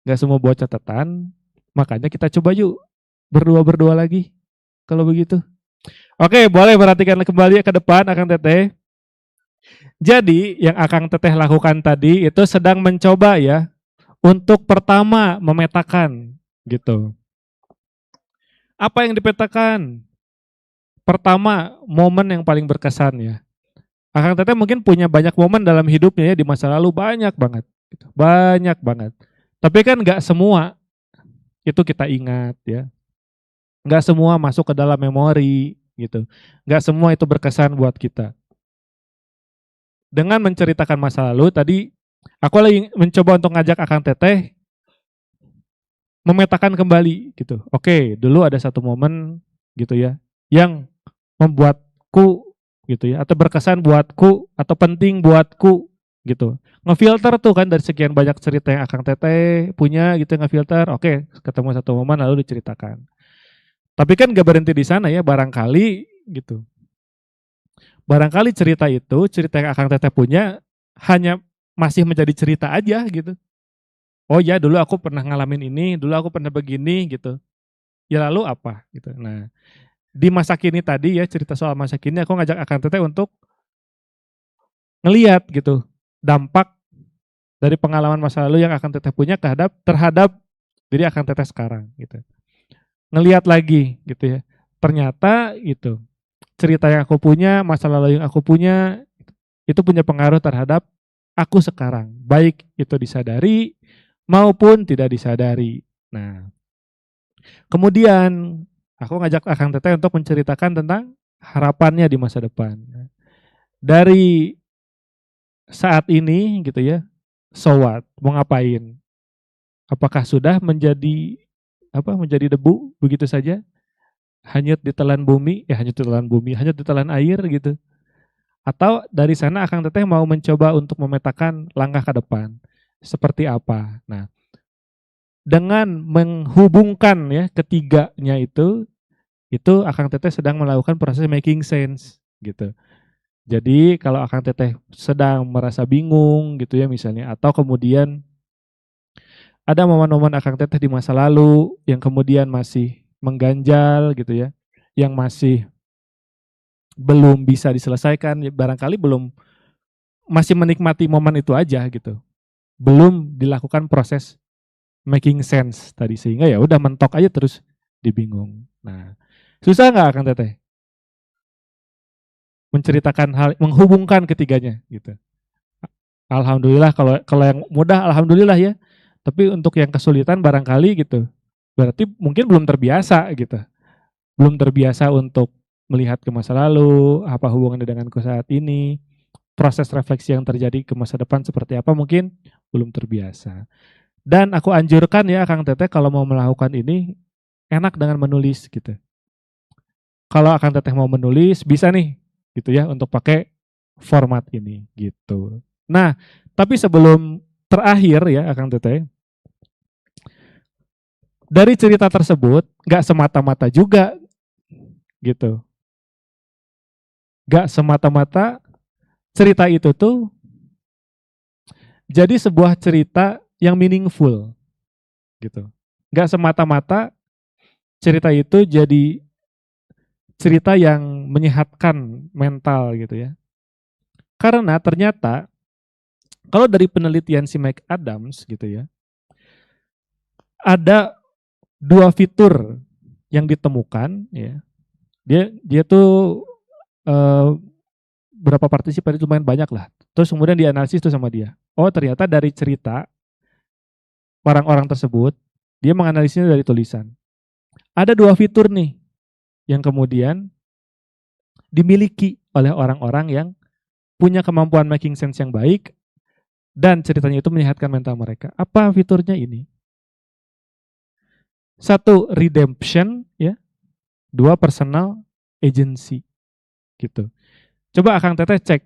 Nggak semua bawa catatan. Makanya kita coba yuk berdua-berdua lagi. Kalau begitu. Oke, boleh perhatikan kembali ke depan Akang Teteh. Jadi yang Akang Teteh lakukan tadi itu sedang mencoba ya untuk pertama memetakan gitu. Apa yang dipetakan? Pertama, momen yang paling berkesan ya. Akang Teteh mungkin punya banyak momen dalam hidupnya ya di masa lalu banyak banget, gitu. Banyak banget. Tapi kan nggak semua itu kita ingat ya, nggak semua masuk ke dalam memori gitu, nggak semua itu berkesan buat kita. Dengan menceritakan masa lalu tadi, aku lagi mencoba untuk ngajak Akang Teteh memetakan kembali gitu. Oke, dulu ada satu momen gitu ya, yang membuatku gitu ya, atau berkesan buatku, atau penting buatku gitu. Ngefilter tuh kan dari sekian banyak cerita yang Akang Teteh punya gitu, ngefilter. Oke, ketemu satu momen lalu diceritakan. Tapi kan gak berhenti di sana ya, barangkali gitu. Barangkali cerita itu, cerita yang Akang Teteh punya hanya masih menjadi cerita aja gitu. Oh ya, dulu aku pernah ngalamin ini, dulu aku pernah begini gitu. Ya lalu apa gitu. Nah, di masa kini tadi ya, cerita soal masa kini aku ngajak Akang Teteh untuk ngelihat gitu dampak dari pengalaman masa lalu yang Akang Teteh punya terhadap diri Akang Teteh sekarang gitu. Ngelihat lagi gitu ya. Ternyata itu cerita yang aku punya, masa lalu yang aku punya itu punya pengaruh terhadap aku sekarang, baik itu disadari maupun tidak disadari. Nah, kemudian aku ngajak Akang Teteh untuk menceritakan tentang harapannya di masa depan. Dari saat ini gitu ya, so what? Mau ngapain? Apakah sudah menjadi debu begitu saja? Hanyut ditelan bumi, hanyut ditelan air gitu. Atau dari sana Akang Teteh mau mencoba untuk memetakan langkah ke depan. Seperti apa? Nah, dengan menghubungkan ya ketiganya itu Akang Teteh sedang melakukan proses making sense gitu. Jadi kalau Akang Teteh sedang merasa bingung gitu ya misalnya, atau kemudian ada momen-momen Akang Teteh di masa lalu yang kemudian masih mengganjal gitu ya, yang masih belum bisa diselesaikan, ya barangkali masih menikmati momen itu aja gitu. Belum dilakukan proses making sense tadi sehingga ya udah mentok aja terus dibingung. Nah, susah nggak Akang Teteh menceritakan hal, menghubungkan ketiganya gitu? Alhamdulillah kalau kalau yang mudah alhamdulillah ya. Tapi untuk yang kesulitan barangkali gitu. Berarti mungkin belum terbiasa gitu. Belum terbiasa untuk melihat ke masa lalu, apa hubungannya denganku saat ini, proses refleksi yang terjadi ke masa depan seperti apa mungkin belum terbiasa. Dan aku anjurkan ya Kang Teteh kalau mau melakukan ini enak dengan menulis gitu. Kalau Kang Teteh mau menulis bisa nih gitu ya untuk pakai format ini gitu. Nah, tapi sebelum terakhir ya Kang Teteh, dari cerita tersebut nggak semata-mata juga gitu. Nggak semata-mata cerita itu tuh jadi sebuah cerita yang meaningful gitu. Nggak semata-mata cerita itu jadi cerita yang menyehatkan mental gitu ya. Karena ternyata kalau dari penelitian si Mike Adams gitu ya, ada dua fitur yang ditemukan ya. Dia tuh eh, berapa partisipan itu lumayan banyak lah. Terus kemudian dianalisis tuh sama dia. Oh ternyata dari cerita orang-orang tersebut, dia menganalisisnya dari tulisan. Ada dua fitur nih yang kemudian dimiliki oleh orang-orang yang punya kemampuan making sense yang baik dan ceritanya itu menyehatkan mental mereka. Apa fiturnya ini? Satu, redemption ya. Dua, personal agency gitu. Coba Akang Teteh cek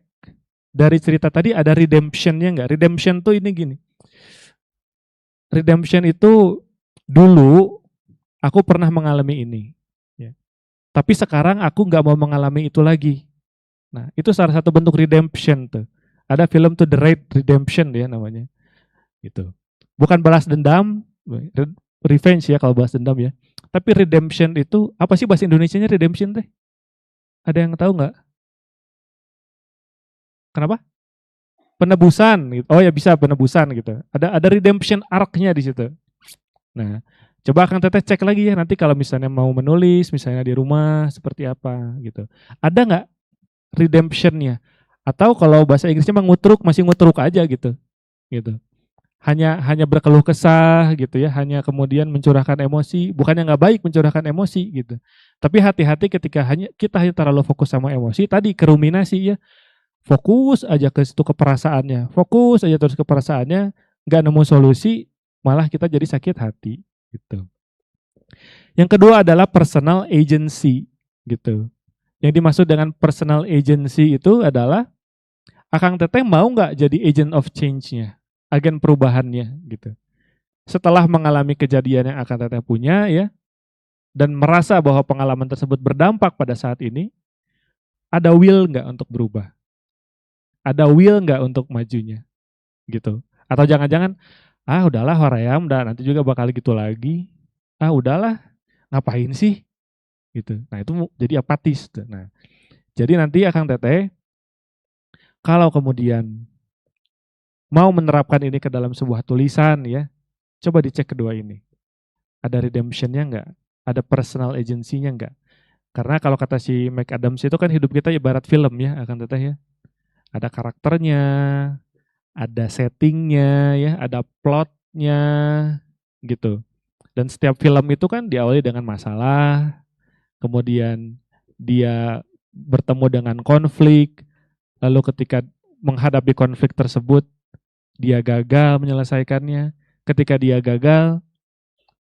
dari cerita tadi ada redemptionnya nggak? Redemption tuh ini gini. Redemption itu dulu aku pernah mengalami ini. Ya. Tapi sekarang aku nggak mau mengalami itu lagi. Nah, itu salah satu bentuk redemption tuh. Ada film tuh The Raid Redemption ya namanya. Gitu. Bukan balas dendam, revenge ya kalau balas dendam ya. Tapi redemption itu apa sih bahasa Indonesianya redemption teh? Ada yang tahu nggak? Kenapa? Penebusan. Gitu. Oh ya bisa penebusan gitu. Ada redemption arc-nya di situ. Nah, coba Kang Teteh cek lagi ya nanti kalau misalnya mau menulis misalnya di rumah seperti apa gitu. Ada nggak redemption-nya? Atau kalau bahasa Inggrisnya mah ngutruk, masih ngutruk aja gitu. Gitu. Hanya berkeluh kesah gitu ya, hanya kemudian mencurahkan emosi, bukannya nggak baik mencurahkan emosi gitu. Tapi hati-hati ketika kita hanya terlalu fokus sama emosi, tadi keruminasi ya, fokus aja ke situ ke perasaannya, fokus aja terus ke perasaannya, nggak nemu solusi, malah kita jadi sakit hati gitu. Yang kedua adalah personal agency gitu. Yang dimaksud dengan personal agency itu adalah Akang Teteh mau nggak jadi agent of change-nya, agen perubahannya gitu. Setelah mengalami kejadian yang Akang Teteh punya ya, dan merasa bahwa pengalaman tersebut berdampak pada saat ini, ada will nggak untuk berubah? Ada will nggak untuk majunya? Gitu. Atau jangan-jangan, udahlah Hoream, udah nanti juga bakal gitu lagi. Udahlah, ngapain sih? Gitu. Nah itu jadi apatis. Nah, jadi nanti Akang Teteh, kalau kemudian mau menerapkan ini ke dalam sebuah tulisan ya, coba dicek kedua ini. Ada redemption-nya nggak? Ada personal agency-nya nggak? Karena kalau kata si Mike Adams itu kan hidup kita ibarat film ya, akan teteh ya. Ada karakternya, ada settingnya ya, ada plotnya gitu. Dan setiap film itu kan diawali dengan masalah, kemudian dia bertemu dengan konflik, lalu ketika menghadapi konflik tersebut, dia gagal menyelesaikannya. Ketika dia gagal,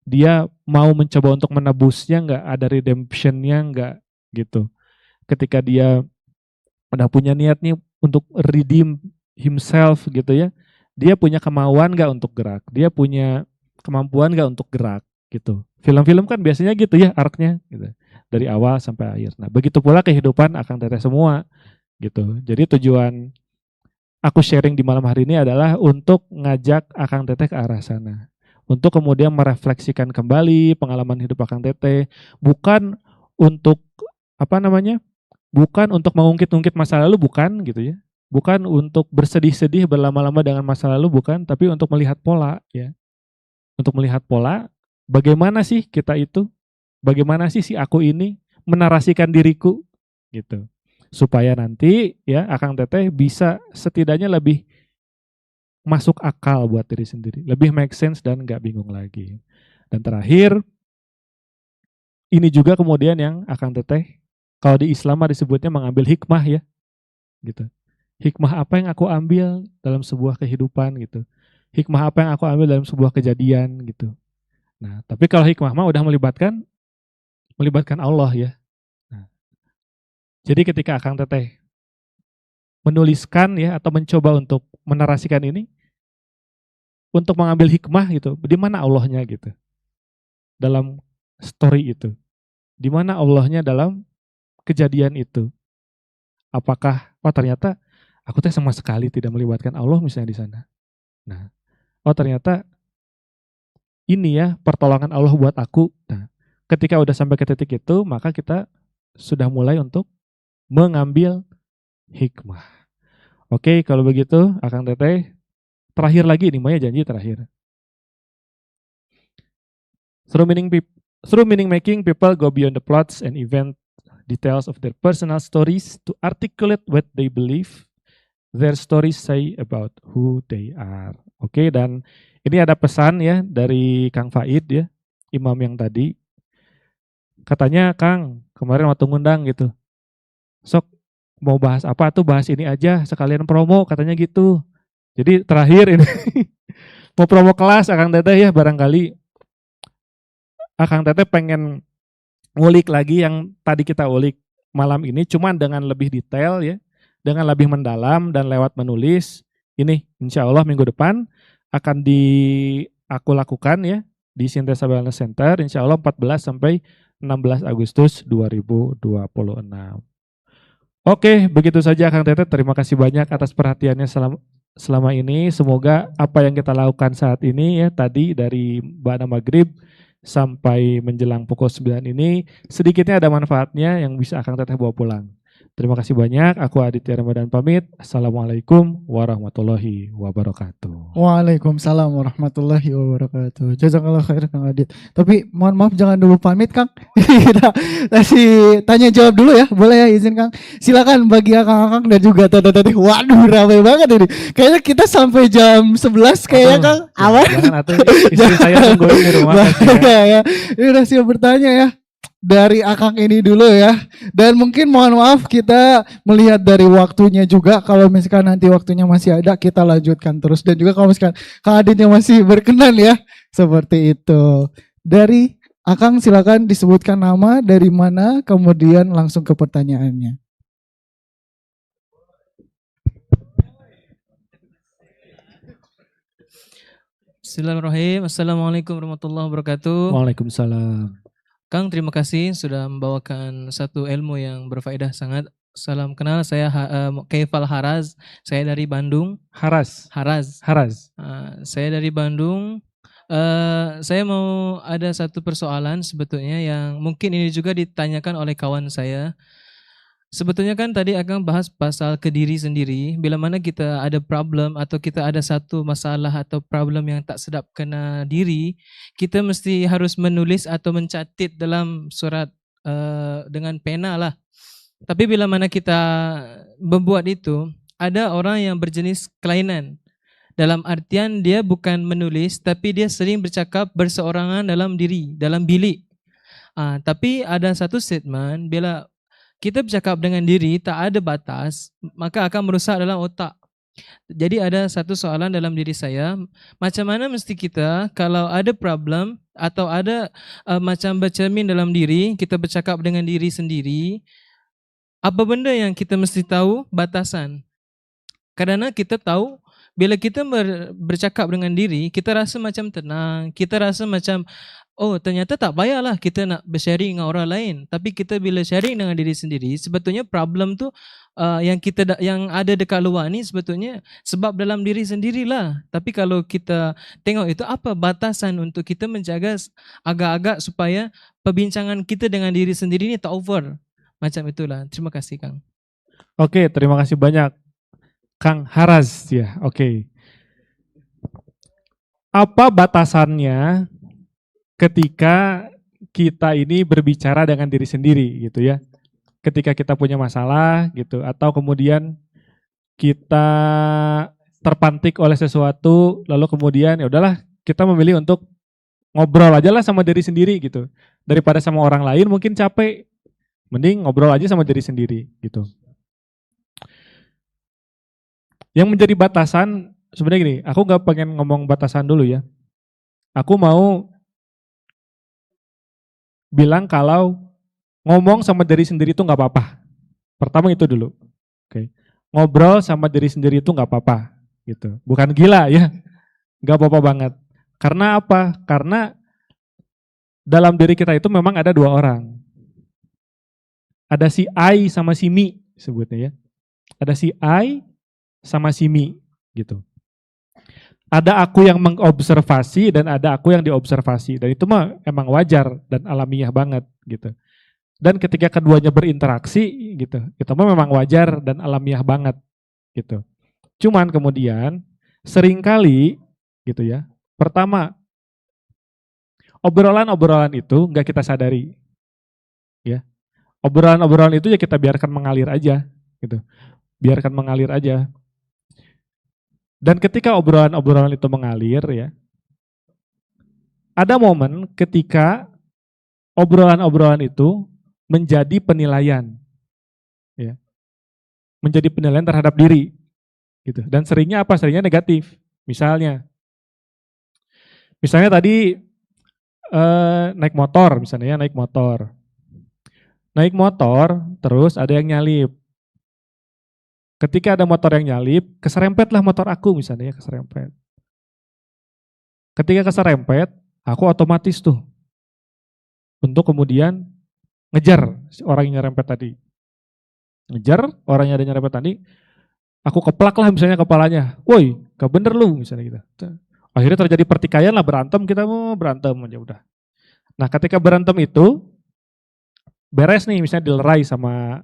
dia mau mencoba untuk menebusnya nggak, ada redemptionnya nggak gitu. Ketika dia udah punya niat nih untuk redeem himself gitu ya, dia punya kemauan nggak untuk gerak, dia punya kemampuan nggak untuk gerak gitu. Film-film kan biasanya gitu ya arc-nya gitu. Dari awal sampai akhir. Nah, begitu pula kehidupan Akang Teteh semua gitu. Jadi tujuan aku sharing di malam hari ini adalah untuk ngajak Akang Teteh ke arah sana. Untuk kemudian merefleksikan kembali pengalaman hidup Akang Teteh, bukan untuk apa namanya? Bukan untuk mengungkit-ungkit masa lalu, bukan gitu ya. Bukan untuk bersedih-sedih berlama-lama dengan masa lalu, bukan, tapi untuk melihat pola ya. Untuk melihat pola, bagaimana sih kita itu, bagaimana sih si aku ini menarasikan diriku gitu. Supaya nanti ya Akang Teteh bisa setidaknya lebih masuk akal buat diri sendiri, lebih make sense dan nggak bingung lagi. Dan terakhir, ini juga kemudian yang Akang Teteh, kalau di Islam disebutnya mengambil hikmah ya, gitu. Hikmah apa yang aku ambil dalam sebuah kehidupan gitu. Hikmah apa yang aku ambil dalam sebuah kejadian gitu. Nah, tapi kalau hikmah mah udah melibatkan Allah ya. Nah, jadi ketika Akang Teteh menuliskan ya atau mencoba untuk menarasikan ini untuk mengambil hikmah gitu, di mana Allahnya gitu dalam story itu. Di mana Allahnya dalam kejadian itu. Apakah ternyata aku teh sama sekali tidak melibatkan Allah misalnya di sana. Nah, ternyata ini ya pertolongan Allah buat aku. Nah, ketika udah sampai ke titik itu, maka kita sudah mulai untuk mengambil hikmah. Oke, kalau begitu Akang Teteh, terakhir lagi ini Maya janji terakhir. Through meaning making, people go beyond the plots and event details of their personal stories to articulate what they believe their stories say about who they are. Oke, dan ini ada pesan ya dari Kang Faid ya, imam yang tadi. Katanya Kang, kemarin waktu ngundang gitu, sok mau bahas apa tuh bahas ini aja sekalian promo katanya gitu. Jadi terakhir ini mau promo kelas Akang Teteh ya, barangkali Akang Teteh pengen ngulik lagi yang tadi kita ulik malam ini, cuman dengan lebih detail ya, dengan lebih mendalam dan lewat menulis. Ini insya Allah minggu depan akan aku lakukan ya di Sintesa Wellness Center, insya Allah 14 sampai 16 Agustus 2026. Oke, begitu saja Kang Teteh. Terima kasih banyak atas perhatiannya selama ini. Semoga apa yang kita lakukan saat ini ya tadi dari Ba'da Maghrib sampai menjelang pukul 9 ini sedikitnya ada manfaatnya yang bisa Akang Teteh bawa pulang. Terima kasih banyak. Aku Aditya Ramadan pamit. Assalamualaikum warahmatullahi wabarakatuh. Waalaikumsalam warahmatullahi wabarakatuh. Jazakallah khair Kang Adit. Tapi mohon maaf jangan dulu pamit Kang. Kita kasih tanya jawab dulu ya. Boleh ya izin Kang. Silakan bagi Kang dan juga Teteh. Waduh ramai banget ini. Kayaknya kita sampai jam 11 kayaknya Kang. Aman. Jangan atuh istri saya tungguin di rumah. Ya. Ini udah siap bertanya ya. Dari Akang ini dulu ya. Dan mungkin mohon maaf kita melihat dari waktunya juga. Kalau misalkan nanti waktunya masih ada kita lanjutkan terus. Dan juga kalau misalkan Kang Aditnya masih berkenan ya. Seperti itu. Dari Akang silakan disebutkan nama, dari mana, kemudian langsung ke pertanyaannya. Bismillahirrahmanirrahim. Assalamualaikum warahmatullahi wabarakatuh. Waalaikumsalam. Kang, terima kasih sudah membawakan satu ilmu yang berfaedah sangat. Salam kenal, saya Kaifal Haraz. Saya dari Bandung. Haraz. Saya dari Bandung. Saya mau ada satu persoalan sebetulnya yang mungkin ini juga ditanyakan oleh kawan saya. Sebetulnya kan tadi Akang bahas pasal ke diri sendiri. Bila mana kita ada problem atau kita ada satu masalah atau problem yang tak sedap kena diri, kita mesti harus menulis atau mencatat dalam surat dengan pena lah. Tapi bila mana kita membuat itu, ada orang yang berjenis kelainan. Dalam artian dia bukan menulis, tapi dia sering bercakap berseorangan dalam diri, dalam bilik. Tapi ada satu statement, bila kita bercakap dengan diri tak ada batas, maka akan merusak dalam otak. Jadi ada satu soalan dalam diri saya, macam mana mesti kita kalau ada problem atau ada macam bercermin dalam diri, kita bercakap dengan diri sendiri, apa benda yang kita mesti tahu batasan? Karena kita tahu bila kita bercakap dengan diri, kita rasa macam tenang, kita rasa macam oh ternyata tak payahlah kita nak bersharing dengan orang lain. Tapi kita bila sharing dengan diri sendiri, sebetulnya problem tu yang ada dekat luar ni sebetulnya sebab dalam diri sendirilah. Tapi kalau kita tengok itu apa batasan untuk kita menjaga agak-agak supaya perbincangan kita dengan diri sendiri ni tak over. Macam itulah. Terima kasih Kang. Oke, terima kasih banyak Kang Haraz ya. Oke. Apa batasannya ketika kita ini berbicara dengan diri sendiri gitu ya? Ketika kita punya masalah gitu atau kemudian kita terpantik oleh sesuatu lalu kemudian ya udahlah kita memilih untuk ngobrol aja lah sama diri sendiri gitu. Daripada sama orang lain mungkin capek. Mending ngobrol aja sama diri sendiri gitu. Yang menjadi batasan sebenarnya gini, aku nggak pengen ngomong batasan dulu ya. Aku mau bilang kalau ngomong sama diri sendiri itu nggak apa-apa. Pertama itu dulu. Oke. Ngobrol sama diri sendiri itu nggak apa-apa gitu. Bukan gila ya. Nggak apa-apa banget. Karena apa? Karena dalam diri kita itu memang ada dua orang. Ada si I sama si Mi sebutnya ya. Ada si I sama si Mi gitu. Ada aku yang mengobservasi dan ada aku yang diobservasi. Dan itu mah emang wajar dan alamiah banget gitu. Dan ketika keduanya berinteraksi gitu, itu mah memang wajar dan alamiah banget gitu. Cuman kemudian seringkali gitu ya, pertama obrolan-obrolan itu nggak kita sadari ya. Obrolan-obrolan itu ya kita biarkan mengalir aja gitu. Biarkan mengalir aja. Dan ketika obrolan-obrolan itu mengalir ya, ada momen ketika obrolan-obrolan itu menjadi penilaian, ya, menjadi penilaian terhadap diri, gitu. Dan seringnya apa? Seringnya negatif. Misalnya tadi naik motor, misalnya ya, naik motor, terus ada yang nyalip. Ketika ada motor yang nyalip, keserempetlah motor aku misalnya ya, keserempet. Ketika keserempet, aku otomatis tuh untuk kemudian ngejar orang yang nyerempet tadi. Ngejar orang yang ada nyerempet tadi, aku keplak lah misalnya kepalanya. Woi, gak bener lu misalnya gitu. Akhirnya terjadi pertikaian lah, berantem, kita mau berantem aja udah. Nah ketika berantem itu, beres nih misalnya dilerai sama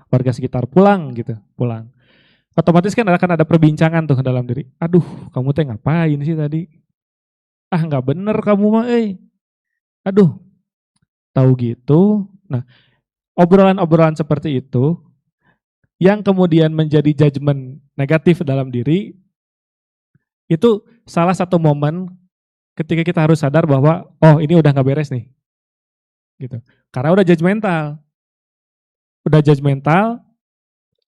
warga sekitar, pulang gitu, pulang. Otomatis kan akan ada perbincangan tuh dalam diri. Aduh, kamu teh ngapain sih tadi? Ah, nggak bener kamu mah, aduh, tahu gitu. Nah, obrolan-obrolan seperti itu yang kemudian menjadi judgement negatif dalam diri, itu salah satu momen ketika kita harus sadar bahwa oh ini udah nggak beres nih, gitu. Karena udah judgmental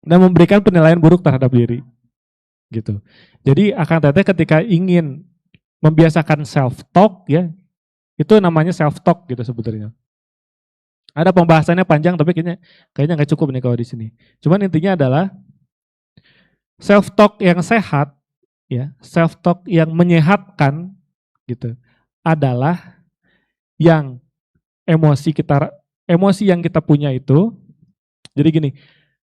dan memberikan penilaian buruk terhadap diri, gitu. Jadi Akang Teteh ketika ingin membiasakan self talk ya, itu namanya self talk gitu sebetulnya. Ada pembahasannya panjang tapi kayaknya nggak cukup nih kalau di sini. Cuman intinya adalah self talk yang sehat ya, self talk yang menyehatkan gitu adalah yang emosi yang kita punya itu. Jadi gini,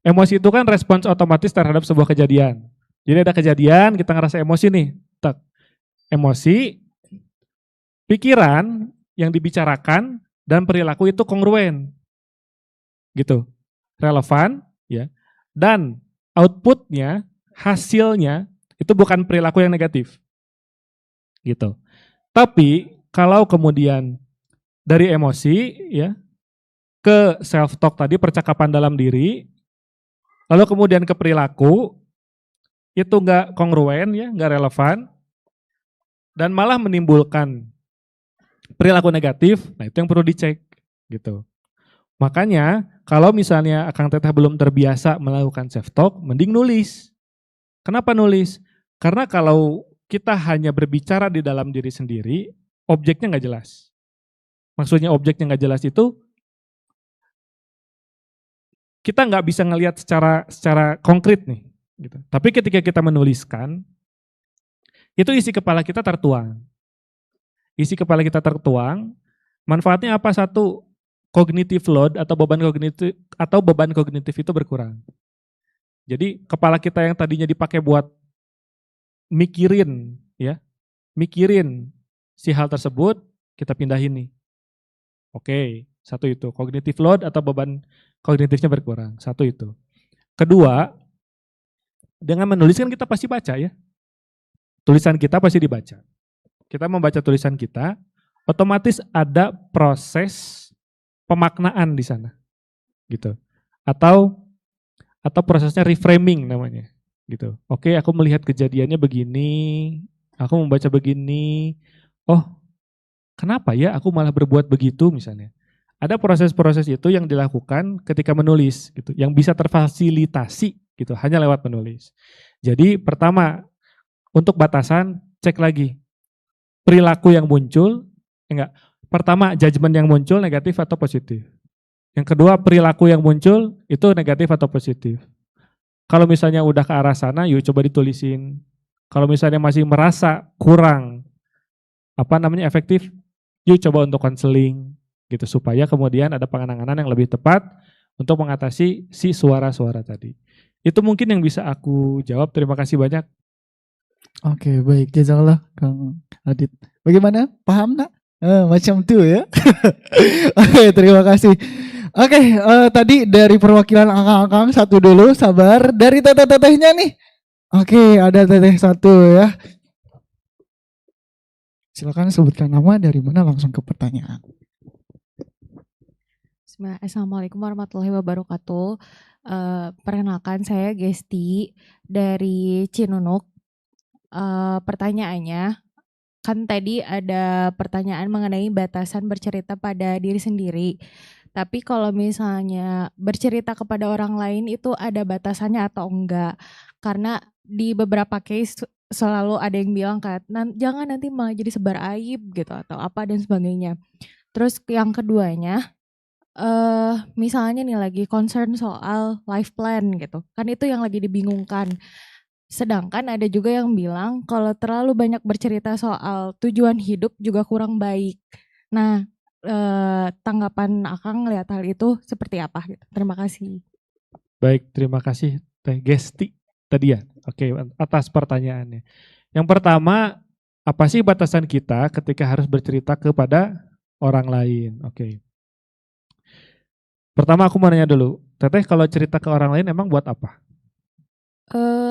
emosi itu kan respons otomatis terhadap sebuah kejadian. Jadi ada kejadian, kita ngerasa emosi nih. Tak. Emosi, pikiran yang dibicarakan dan perilaku itu kongruen. Gitu. Relevan ya. Dan outputnya, hasilnya itu bukan perilaku yang negatif. Gitu. Tapi kalau kemudian dari emosi ya ke self talk tadi, percakapan dalam diri, lalu kemudian ke perilaku, itu nggak kongruen ya, nggak relevan, dan malah menimbulkan perilaku negatif. Nah itu yang perlu dicek gitu. Makanya kalau misalnya Akang Teteh belum terbiasa melakukan self talk, mending nulis. Kenapa nulis? Karena kalau kita hanya berbicara di dalam diri sendiri, objeknya nggak jelas. Maksudnya objeknya nggak jelas itu kita nggak bisa ngelihat secara konkret nih. Gitu. Tapi ketika kita menuliskan, itu isi kepala kita tertuang. Isi kepala kita tertuang, manfaatnya apa? Satu, cognitive load atau beban kognitif itu berkurang. Jadi kepala kita yang tadinya dipakai buat mikirin si hal tersebut, kita pindahin nih. Oke, satu itu, cognitive load atau beban kognitifnya berkurang. Satu itu. Kedua, dengan menulis kan kita pasti baca ya. Tulisan kita pasti dibaca. Kita membaca tulisan kita, otomatis ada proses pemaknaan di sana. Gitu. Atau prosesnya reframing namanya. Gitu. Oke, aku melihat kejadiannya begini, aku membaca begini. Oh, kenapa ya aku malah berbuat begitu misalnya. Ada proses-proses itu yang dilakukan ketika menulis gitu, yang bisa terfasilitasi gitu hanya lewat menulis. Jadi pertama, untuk batasan cek lagi perilaku yang muncul, pertama judgement yang muncul negatif atau positif. Yang kedua perilaku yang muncul itu negatif atau positif. Kalau misalnya udah ke arah sana, yuk coba ditulisin. Kalau misalnya masih merasa kurang efektif, yuk coba untuk konseling gitu supaya kemudian ada penanganan yang lebih tepat untuk mengatasi si suara-suara tadi. Itu mungkin yang bisa aku jawab. Terima kasih banyak. Oke, baik. Jazakallah Kang Adit. Bagaimana? Paham nak? Macam tuh ya. Oke, terima kasih. Oke, tadi dari perwakilan akang-akang satu dulu, sabar. Dari teteh-tetehnya nih. Oke, ada teteh satu ya. Silakan sebutkan nama, dari mana, langsung ke pertanyaan. Assalamualaikum warahmatullahi wabarakatuh. Perkenalkan, saya Gesti dari Cinunuk. Pertanyaannya, kan tadi ada pertanyaan mengenai batasan bercerita pada diri sendiri. Tapi kalau misalnya bercerita kepada orang lain itu ada batasannya atau enggak? Karena di beberapa case selalu ada yang bilang kan, jangan nanti malah jadi sebar aib gitu atau apa dan sebagainya. Terus yang keduanya, misalnya nih lagi concern soal life plan gitu, kan itu yang lagi dibingungkan. Sedangkan ada juga yang bilang kalau terlalu banyak bercerita soal tujuan hidup juga kurang baik. Nah, tanggapan Akang ngelihat hal itu seperti apa gitu? Terima kasih. Baik, terima kasih Teh Gesti tadi ya. Oke, atas pertanyaannya. Yang pertama, apa sih batasan kita ketika harus bercerita kepada orang lain? Oke. Pertama aku mau nanya dulu, Teteh kalau cerita ke orang lain emang buat apa?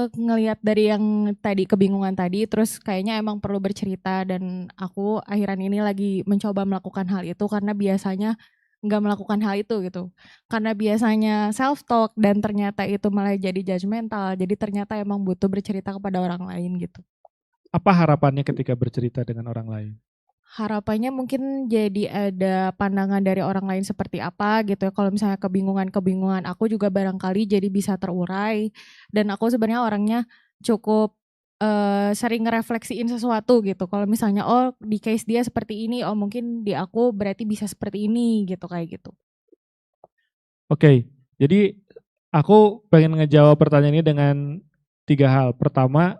Ngelihat dari yang tadi kebingungan tadi, terus kayaknya emang perlu bercerita dan aku akhiran ini lagi mencoba melakukan hal itu karena biasanya nggak melakukan hal itu gitu. Karena biasanya self talk dan ternyata itu malah jadi judgmental. Jadi ternyata emang butuh bercerita kepada orang lain gitu. Apa harapannya ketika bercerita dengan orang lain? Harapannya mungkin jadi ada pandangan dari orang lain seperti apa gitu ya. Kalau misalnya kebingungan aku juga barangkali jadi bisa terurai. Dan aku sebenarnya orangnya cukup sering ngerefleksiin sesuatu gitu. Kalau misalnya oh di case dia seperti ini, oh mungkin di aku berarti bisa seperti ini gitu, kayak gitu. Oke, jadi aku pengen ngejawab pertanyaan ini dengan 3 hal. Pertama,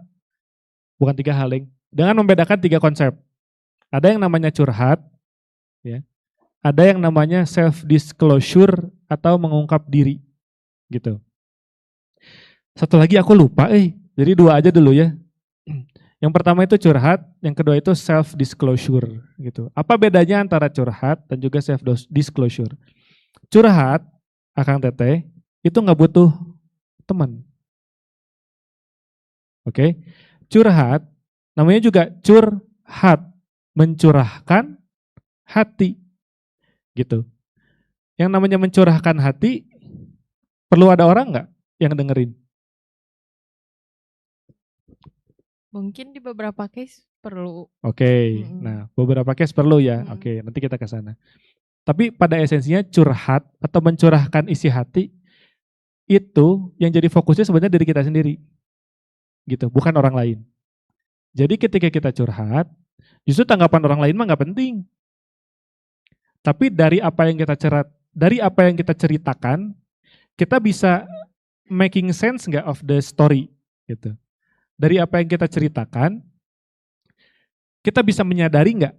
bukan 3 hal, dengan membedakan 3 konsep. Ada yang namanya curhat, ya. Ada yang namanya self disclosure atau mengungkap diri, gitu. Satu lagi aku lupa, jadi 2 aja dulu ya. Yang pertama itu curhat, yang kedua itu self disclosure, gitu. Apa bedanya antara curhat dan juga self disclosure? Curhat, Akang Teteh, itu nggak butuh teman. Oke, curhat, namanya juga curhat, mencurahkan hati, gitu. Yang namanya mencurahkan hati, perlu ada orang nggak yang dengerin? Mungkin di beberapa case perlu. Oke, nah beberapa case perlu ya. Oke, nanti kita ke sana. Tapi pada esensinya curhat atau mencurahkan isi hati itu yang jadi fokusnya sebenarnya diri kita sendiri, gitu, bukan orang lain. Jadi ketika kita curhat, justru tanggapan orang lain mah nggak penting. Tapi dari apa yang kita ceritakan, kita bisa making sense nggak of the story, gitu. Dari apa yang kita ceritakan, kita bisa menyadari nggak,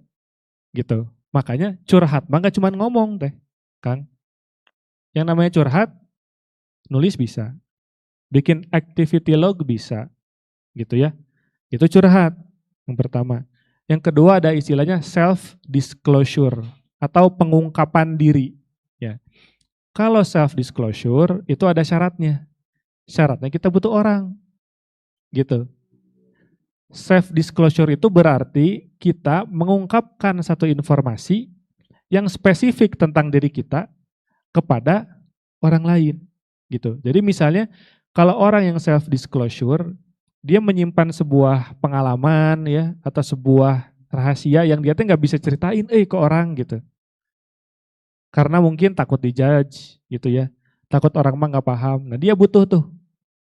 gitu. Makanya curhat mah nggak cuma ngomong teh, Kang. Yang namanya curhat, nulis bisa, bikin activity log bisa, gitu ya. Itu curhat yang pertama. Yang kedua ada istilahnya self disclosure atau pengungkapan diri, ya. Kalau self disclosure itu ada syaratnya. Syaratnya kita butuh orang, gitu. Self disclosure itu berarti kita mengungkapkan satu informasi yang spesifik tentang diri kita kepada orang lain, gitu. Jadi misalnya kalau orang yang self disclosure, dia menyimpan sebuah pengalaman ya atau sebuah rahasia yang dia tuh nggak bisa ceritain ke orang, gitu. Karena mungkin takut dijudge gitu ya. Takut orang mah nggak paham. Nah, dia butuh tuh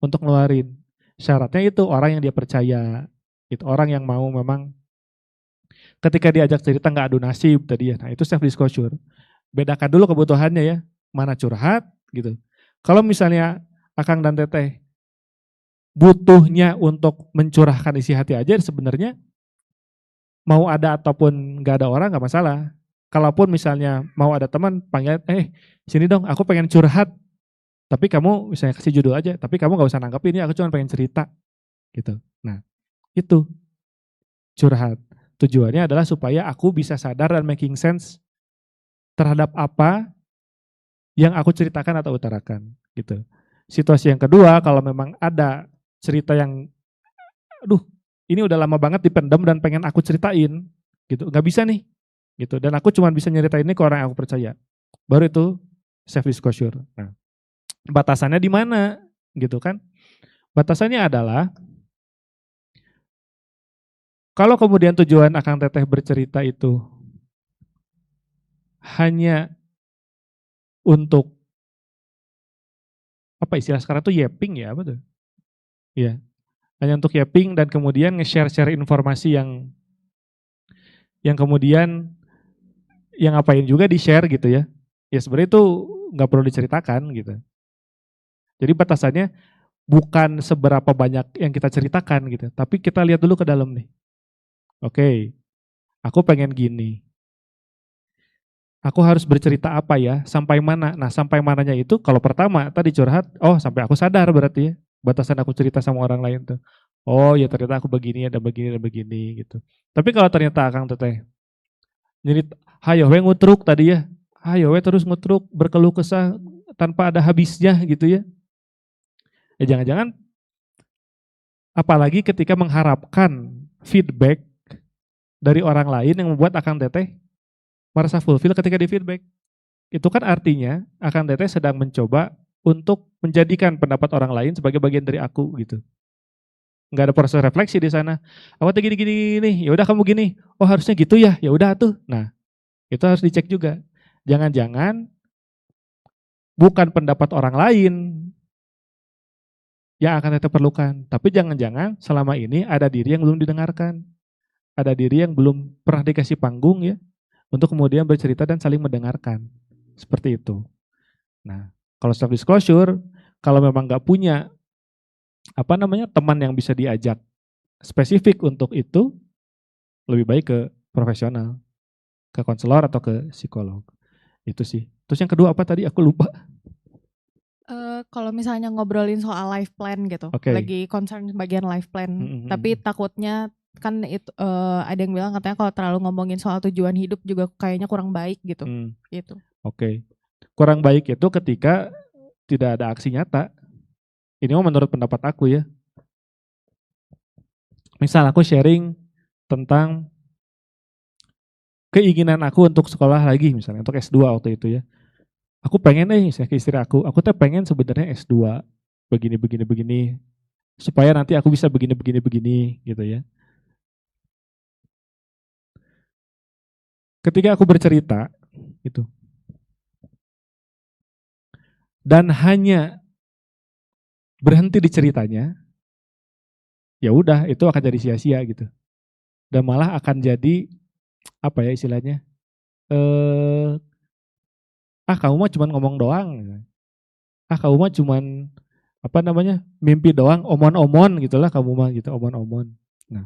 untuk ngeluarin. Syaratnya itu orang yang dia percaya. Itu orang yang mau memang ketika diajak cerita nggak adu nasib tadi ya. Nah, itu self disclosure. Bedakan dulu kebutuhannya ya. Mana curhat gitu. Kalau misalnya Akang dan Teteh butuhnya untuk mencurahkan isi hati aja, sebenarnya mau ada ataupun nggak ada orang nggak masalah. Kalaupun misalnya mau ada teman panggil, sini dong, aku pengen curhat. Tapi kamu misalnya kasih judul aja, tapi kamu nggak usah nanggepin ya, aku cuma pengen cerita, gitu. Nah, Itu curhat. Tujuannya adalah supaya aku bisa sadar dan making sense terhadap apa yang aku ceritakan atau utarakan gitu. Situasi yang kedua, kalau memang ada cerita yang aduh ini udah lama banget dipendam dan pengen aku ceritain gitu, nggak bisa nih gitu, dan aku cuma bisa nyeritain ini ke orang yang aku percaya, baru itu self disclosure. Nah, batasannya di mana gitu kan? Batasannya adalah kalau kemudian tujuan Akang Teteh bercerita itu hanya untuk apa istilah sekarang tuh yapping ya, apa tuh? Iya, hanya untuk yapping dan kemudian nge-share informasi yang kemudian yang ngapain juga di-share gitu ya. Ya sebenarnya itu nggak perlu diceritakan gitu. Jadi batasannya bukan seberapa banyak yang kita ceritakan gitu, tapi kita lihat dulu ke dalam nih. Oke, aku pengen gini. Aku harus bercerita apa ya, sampai mana? Nah, sampai mananya itu kalau pertama tadi curhat, oh sampai aku sadar berarti ya, batasan aku cerita sama orang lain tuh. Oh ya ternyata aku begini, ada begini, ada begini gitu. Tapi kalau ternyata Akang Teteh nyerit, hayo we ngutruk tadi ya, hayo we terus ngutruk, berkeluh kesah tanpa ada habisnya gitu ya. Ya jangan-jangan apalagi ketika mengharapkan feedback dari orang lain yang membuat Akang Teteh merasa fulfill ketika di feedback. Itu kan artinya Akang Teteh sedang mencoba untuk menjadikan pendapat orang lain sebagai bagian dari aku gitu. Nggak ada proses refleksi di sana. Aku tuh gini-gini nih, ya udah kamu gini. Oh harusnya gitu ya udah tuh. Nah, itu harus dicek juga. Jangan-jangan bukan pendapat orang lain yang akan Teteh perlukan, tapi jangan-jangan selama ini ada diri yang belum didengarkan. Ada diri yang belum pernah dikasih panggung ya, untuk kemudian bercerita dan saling mendengarkan. Seperti itu. Nah, kalau self disclosure, kalau memang nggak punya teman yang bisa diajak spesifik untuk itu, lebih baik ke profesional, ke konselor atau ke psikolog. Itu sih. Terus yang kedua apa tadi? Aku lupa. Kalau misalnya ngobrolin soal life plan gitu, Oke. lagi concern bagian life plan, tapi takutnya kan itu ada yang bilang katanya kalau terlalu ngomongin soal tujuan hidup juga kayaknya kurang baik gitu. Gitu. Oke. Kurang baik itu ketika tidak ada aksi nyata. Ini mah menurut pendapat aku ya. Misal aku sharing tentang keinginan aku untuk sekolah lagi misalnya, untuk S2 waktu itu ya. Aku pengen saya ke istri aku tuh pengen sebenarnya S2 begini begini begini supaya nanti aku bisa begini begini begini gitu ya. Ketika aku bercerita gitu dan hanya berhenti di ceritanya, ya udah itu akan jadi sia-sia gitu. Dan malah akan jadi apa ya istilahnya? Kamu mah cuma ngomong doang. Kamu mah cuman mimpi doang, omon-omon gitulah kamu mah gitu, omon-omon. Nah,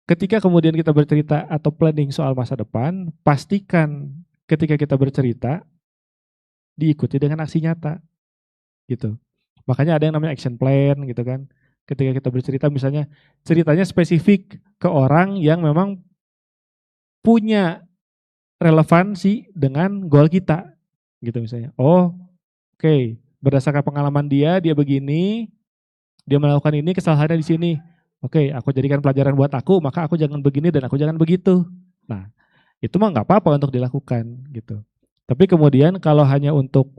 ketika kemudian kita bercerita atau planning soal masa depan, pastikan ketika kita bercerita diikuti dengan aksi nyata gitu. Makanya ada yang namanya action plan gitu kan. Ketika kita bercerita misalnya ceritanya spesifik ke orang yang memang punya relevansi dengan goal kita gitu misalnya. Oh, oke, berdasarkan pengalaman dia begini, dia melakukan ini, kesalahannya di sini. Oke, aku jadikan pelajaran buat aku, maka aku jangan begini dan aku jangan begitu. Nah, itu mah nggak apa-apa untuk dilakukan gitu. Tapi kemudian kalau hanya untuk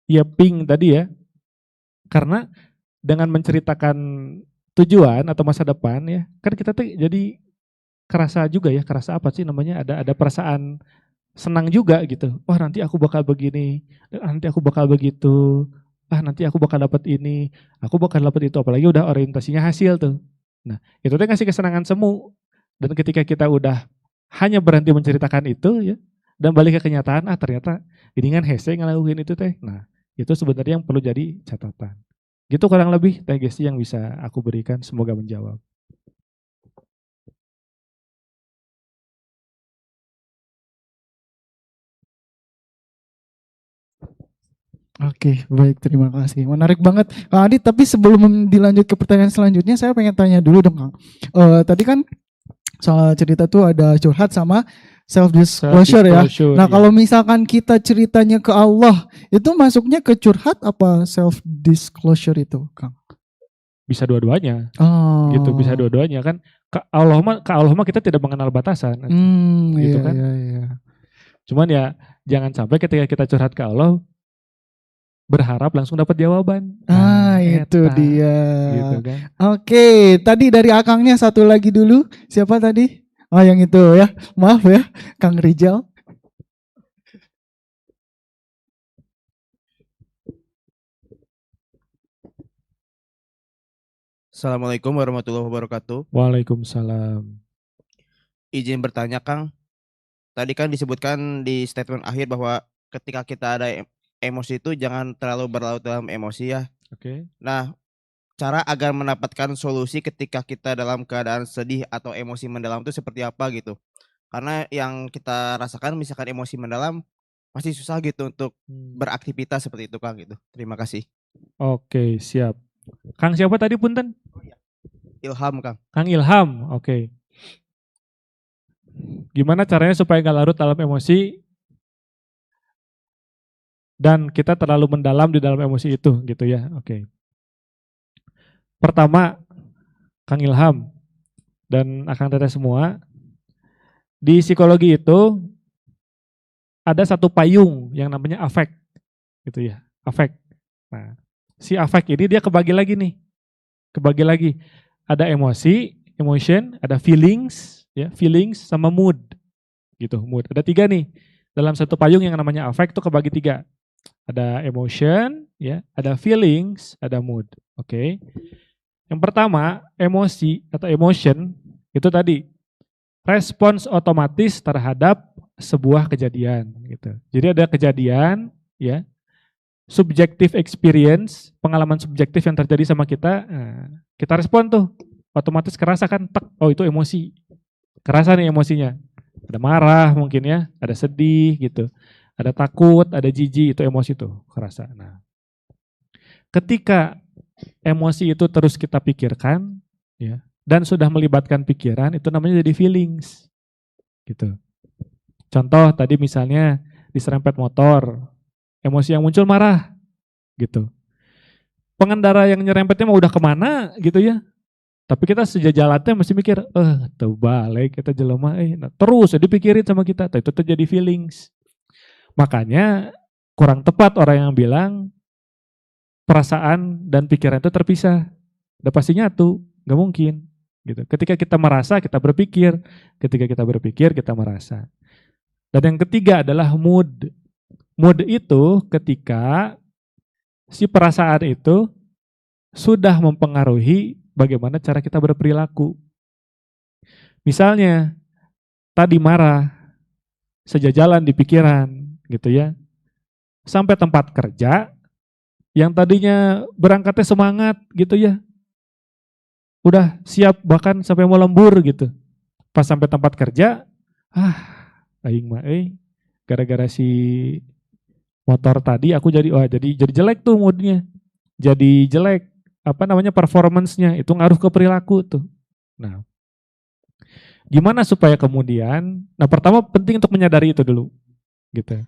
ping tadi ya, karena dengan menceritakan tujuan atau masa depan ya, kan kita tuh jadi kerasa juga ya, kerasa apa sih namanya, ada perasaan senang juga gitu. Wah nanti aku bakal begini, nanti aku bakal begitu, nanti aku bakal dapat ini, aku bakal dapat itu, apalagi udah orientasinya hasil tuh. Nah itu tuh ngasih kesenangan semu. Dan ketika kita udah hanya berhenti menceritakan itu ya, dan balik ke kenyataan, ternyata ini kan hese ngelakuin itu teh. Nah itu sebenarnya yang perlu jadi catatan. Gitu kurang lebih teh Gesti yang bisa aku berikan, semoga menjawab. Oke, baik, terima kasih. Menarik banget, Kang Adit. Tapi sebelum dilanjut ke pertanyaan selanjutnya, saya pengen tanya dulu dong, Kang. Tadi kan soal cerita tuh ada curhat sama self disclosure ya. Self-disclosure, Nah, ya. kalau misalkan kita ceritanya ke Allah, itu masuknya ke curhat apa self disclosure itu, Kang? Bisa dua-duanya, Oh, gitu. Bisa dua-duanya kan. Ke Allah mah kita tidak mengenal batasan, gitu iya, kan. iya, iya. Cuman ya jangan sampai ketika kita curhat ke Allah berharap langsung dapat jawaban. Itu eta, dia. gitu kan. Oke, tadi dari akangnya satu lagi dulu. Siapa tadi? Oh, yang itu ya. Maaf ya, Kang Rijal. Assalamualaikum warahmatullahi wabarakatuh. Waalaikumsalam. Izin bertanya, Kang. Tadi kan disebutkan di statement akhir bahwa ketika kita ada emosi itu jangan terlalu berlarut dalam emosi ya. Oke. Nah, cara agar mendapatkan solusi ketika kita dalam keadaan sedih atau emosi mendalam itu seperti apa gitu. Karena yang kita rasakan misalkan emosi mendalam masih susah gitu untuk beraktivitas seperti itu, Kang gitu. Terima kasih. Oke, siap. Kang siapa tadi punten? Ilham, Kang. Kang Ilham. Oke. Gimana caranya supaya nggak larut dalam emosi dan kita terlalu mendalam di dalam emosi itu, gitu ya. Oke. Pertama, Kang Ilham dan Akang Teteh semua, di psikologi itu ada satu payung yang namanya afek, gitu ya. Afek. Nah, si afek ini dia kebagi lagi nih. Kebagi lagi. Ada emosi, emotion, ada feelings, ya, feelings sama mood. Gitu, mood. Ada 3 nih. Dalam satu payung yang namanya afek itu kebagi 3. Ada emotion, ya, ada feelings, ada mood. Oke. Yang pertama, emosi atau emotion itu tadi respons otomatis terhadap sebuah kejadian gitu. Jadi ada kejadian, ya, subjective experience, pengalaman subjektif yang terjadi sama kita, kita respon tuh, otomatis kerasa kan, tek, oh itu emosi, kerasa nih emosinya, ada marah mungkin ya, ada sedih gitu, ada takut, ada jijik, itu emosi tuh kerasa. Nah, ketika emosi itu terus kita pikirkan, ya, dan sudah melibatkan pikiran, itu namanya jadi feelings, gitu. Contoh tadi misalnya diserempet motor, emosi yang muncul marah, gitu. Pengendara yang nyerempetnya mau udah kemana, gitu ya. Tapi kita sejajalannya masih mikir, tuh balik kita jelema, nah, terus ya dipikirin sama kita, itu tuh jadi feelings. Makanya kurang tepat orang yang bilang perasaan dan pikiran itu terpisah. Udah pasti nyatu, nggak mungkin. Gitu. Ketika kita merasa, kita berpikir. Ketika kita berpikir, kita merasa. Dan yang ketiga adalah mood. Mood itu ketika si perasaan itu sudah mempengaruhi bagaimana cara kita berperilaku. Misalnya, tadi marah, sejajalan di pikiran, gitu ya. Sampai tempat kerja, yang tadinya berangkatnya semangat, gitu ya. Udah siap bahkan sampai mau lembur gitu. Pas sampai tempat kerja, aing mah gara-gara si motor tadi aku jadi jelek tuh moodnya. Jadi jelek performance-nya, itu ngaruh ke perilaku tuh. Nah, gimana supaya kemudian, pertama penting untuk menyadari itu dulu, gitu.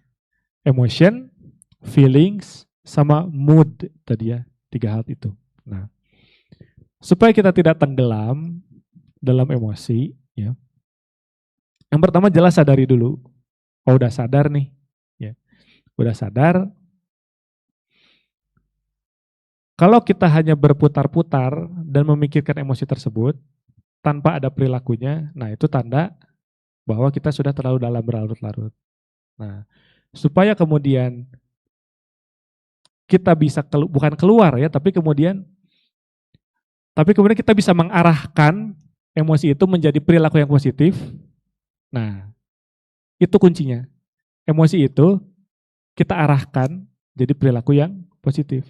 Emotion, feelings, sama mood tadi ya, 3 hal itu. Nah, supaya kita tidak tenggelam dalam emosi, ya. Yang pertama jelas sadari dulu. Oh, udah sadar nih, ya. Udah sadar. Kalau kita hanya berputar-putar dan memikirkan emosi tersebut tanpa ada perilakunya, nah itu tanda bahwa kita sudah terlalu dalam berlarut-larut. Nah, supaya kemudian kita bisa bukan keluar ya, tapi kemudian kita bisa mengarahkan emosi itu menjadi perilaku yang positif. Nah, itu kuncinya. Emosi itu kita arahkan jadi perilaku yang positif.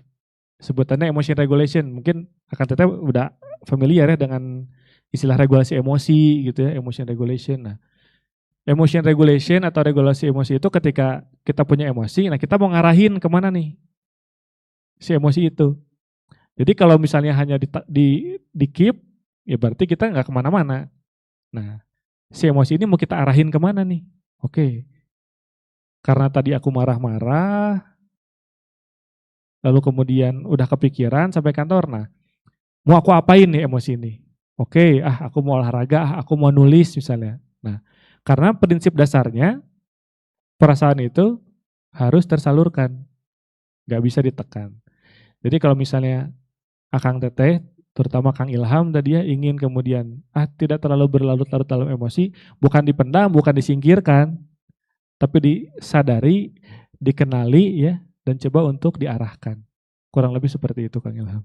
Sebutannya emotion regulation. Mungkin akan tetap udah familiar ya dengan istilah regulasi emosi gitu ya, emotion regulation. Nah, emotion regulation atau regulasi emosi itu ketika kita punya emosi, nah kita mau ngarahin kemana nih? si emosi itu. Jadi kalau misalnya hanya di keep, ya berarti kita nggak kemana-mana. Nah, si emosi ini mau kita arahin kemana nih? Oke, karena tadi aku marah-marah, lalu kemudian udah kepikiran sampai kantor. Nah, mau aku apain nih emosi ini? Oke, aku mau olahraga, aku mau nulis misalnya. Nah, karena prinsip dasarnya perasaan itu harus tersalurkan, nggak bisa ditekan. Jadi kalau misalnya Akang Teteh, terutama Kang Ilham tadi ya ingin kemudian tidak terlalu berlarut-larut dalam emosi, bukan dipendam, bukan disingkirkan, tapi disadari, dikenali ya, dan coba untuk diarahkan. Kurang lebih seperti itu Kang Ilham.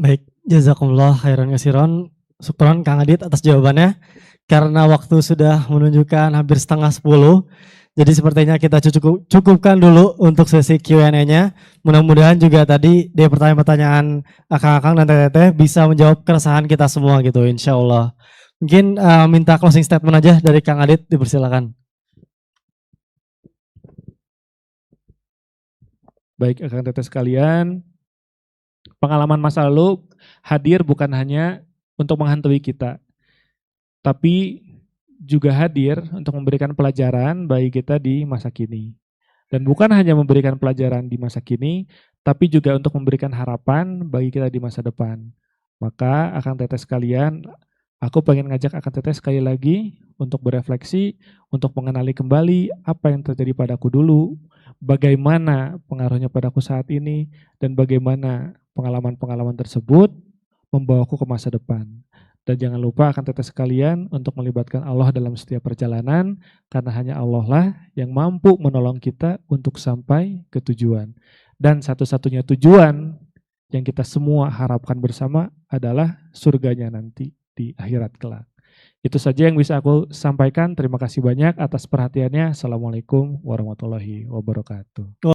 Baik, jazakumullah khairan katsiran. Syukron Kang Adit atas jawabannya. Karena waktu sudah menunjukkan hampir 9:30, jadi sepertinya kita cukupkan dulu untuk sesi Q&A-nya. Mudah-mudahan juga tadi di pertanyaan-pertanyaan akang-akang dan teteh bisa menjawab keresahan kita semua gitu, insya Allah. Mungkin minta closing statement aja dari Kang Adit, dipersilakan. Baik, Akang Teteh sekalian, pengalaman masa lalu hadir bukan hanya untuk menghantui kita, tapi juga hadir untuk memberikan pelajaran bagi kita di masa kini. Dan bukan hanya memberikan pelajaran di masa kini, tapi juga untuk memberikan harapan bagi kita di masa depan. Maka Akang Teteh sekalian, aku pengen ngajak Akang Teteh sekali lagi untuk berefleksi, untuk mengenali kembali apa yang terjadi padaku dulu, bagaimana pengaruhnya padaku saat ini, dan bagaimana pengalaman-pengalaman tersebut membawaku ke masa depan. Dan jangan lupa Akang Teteh sekalian untuk melibatkan Allah dalam setiap perjalanan, karena hanya Allah lah yang mampu menolong kita untuk sampai ke tujuan. Dan satu-satunya tujuan yang kita semua harapkan bersama adalah surganya nanti di akhirat kelak. Itu saja yang bisa aku sampaikan. Terima kasih banyak atas perhatiannya. Assalamualaikum warahmatullahi wabarakatuh.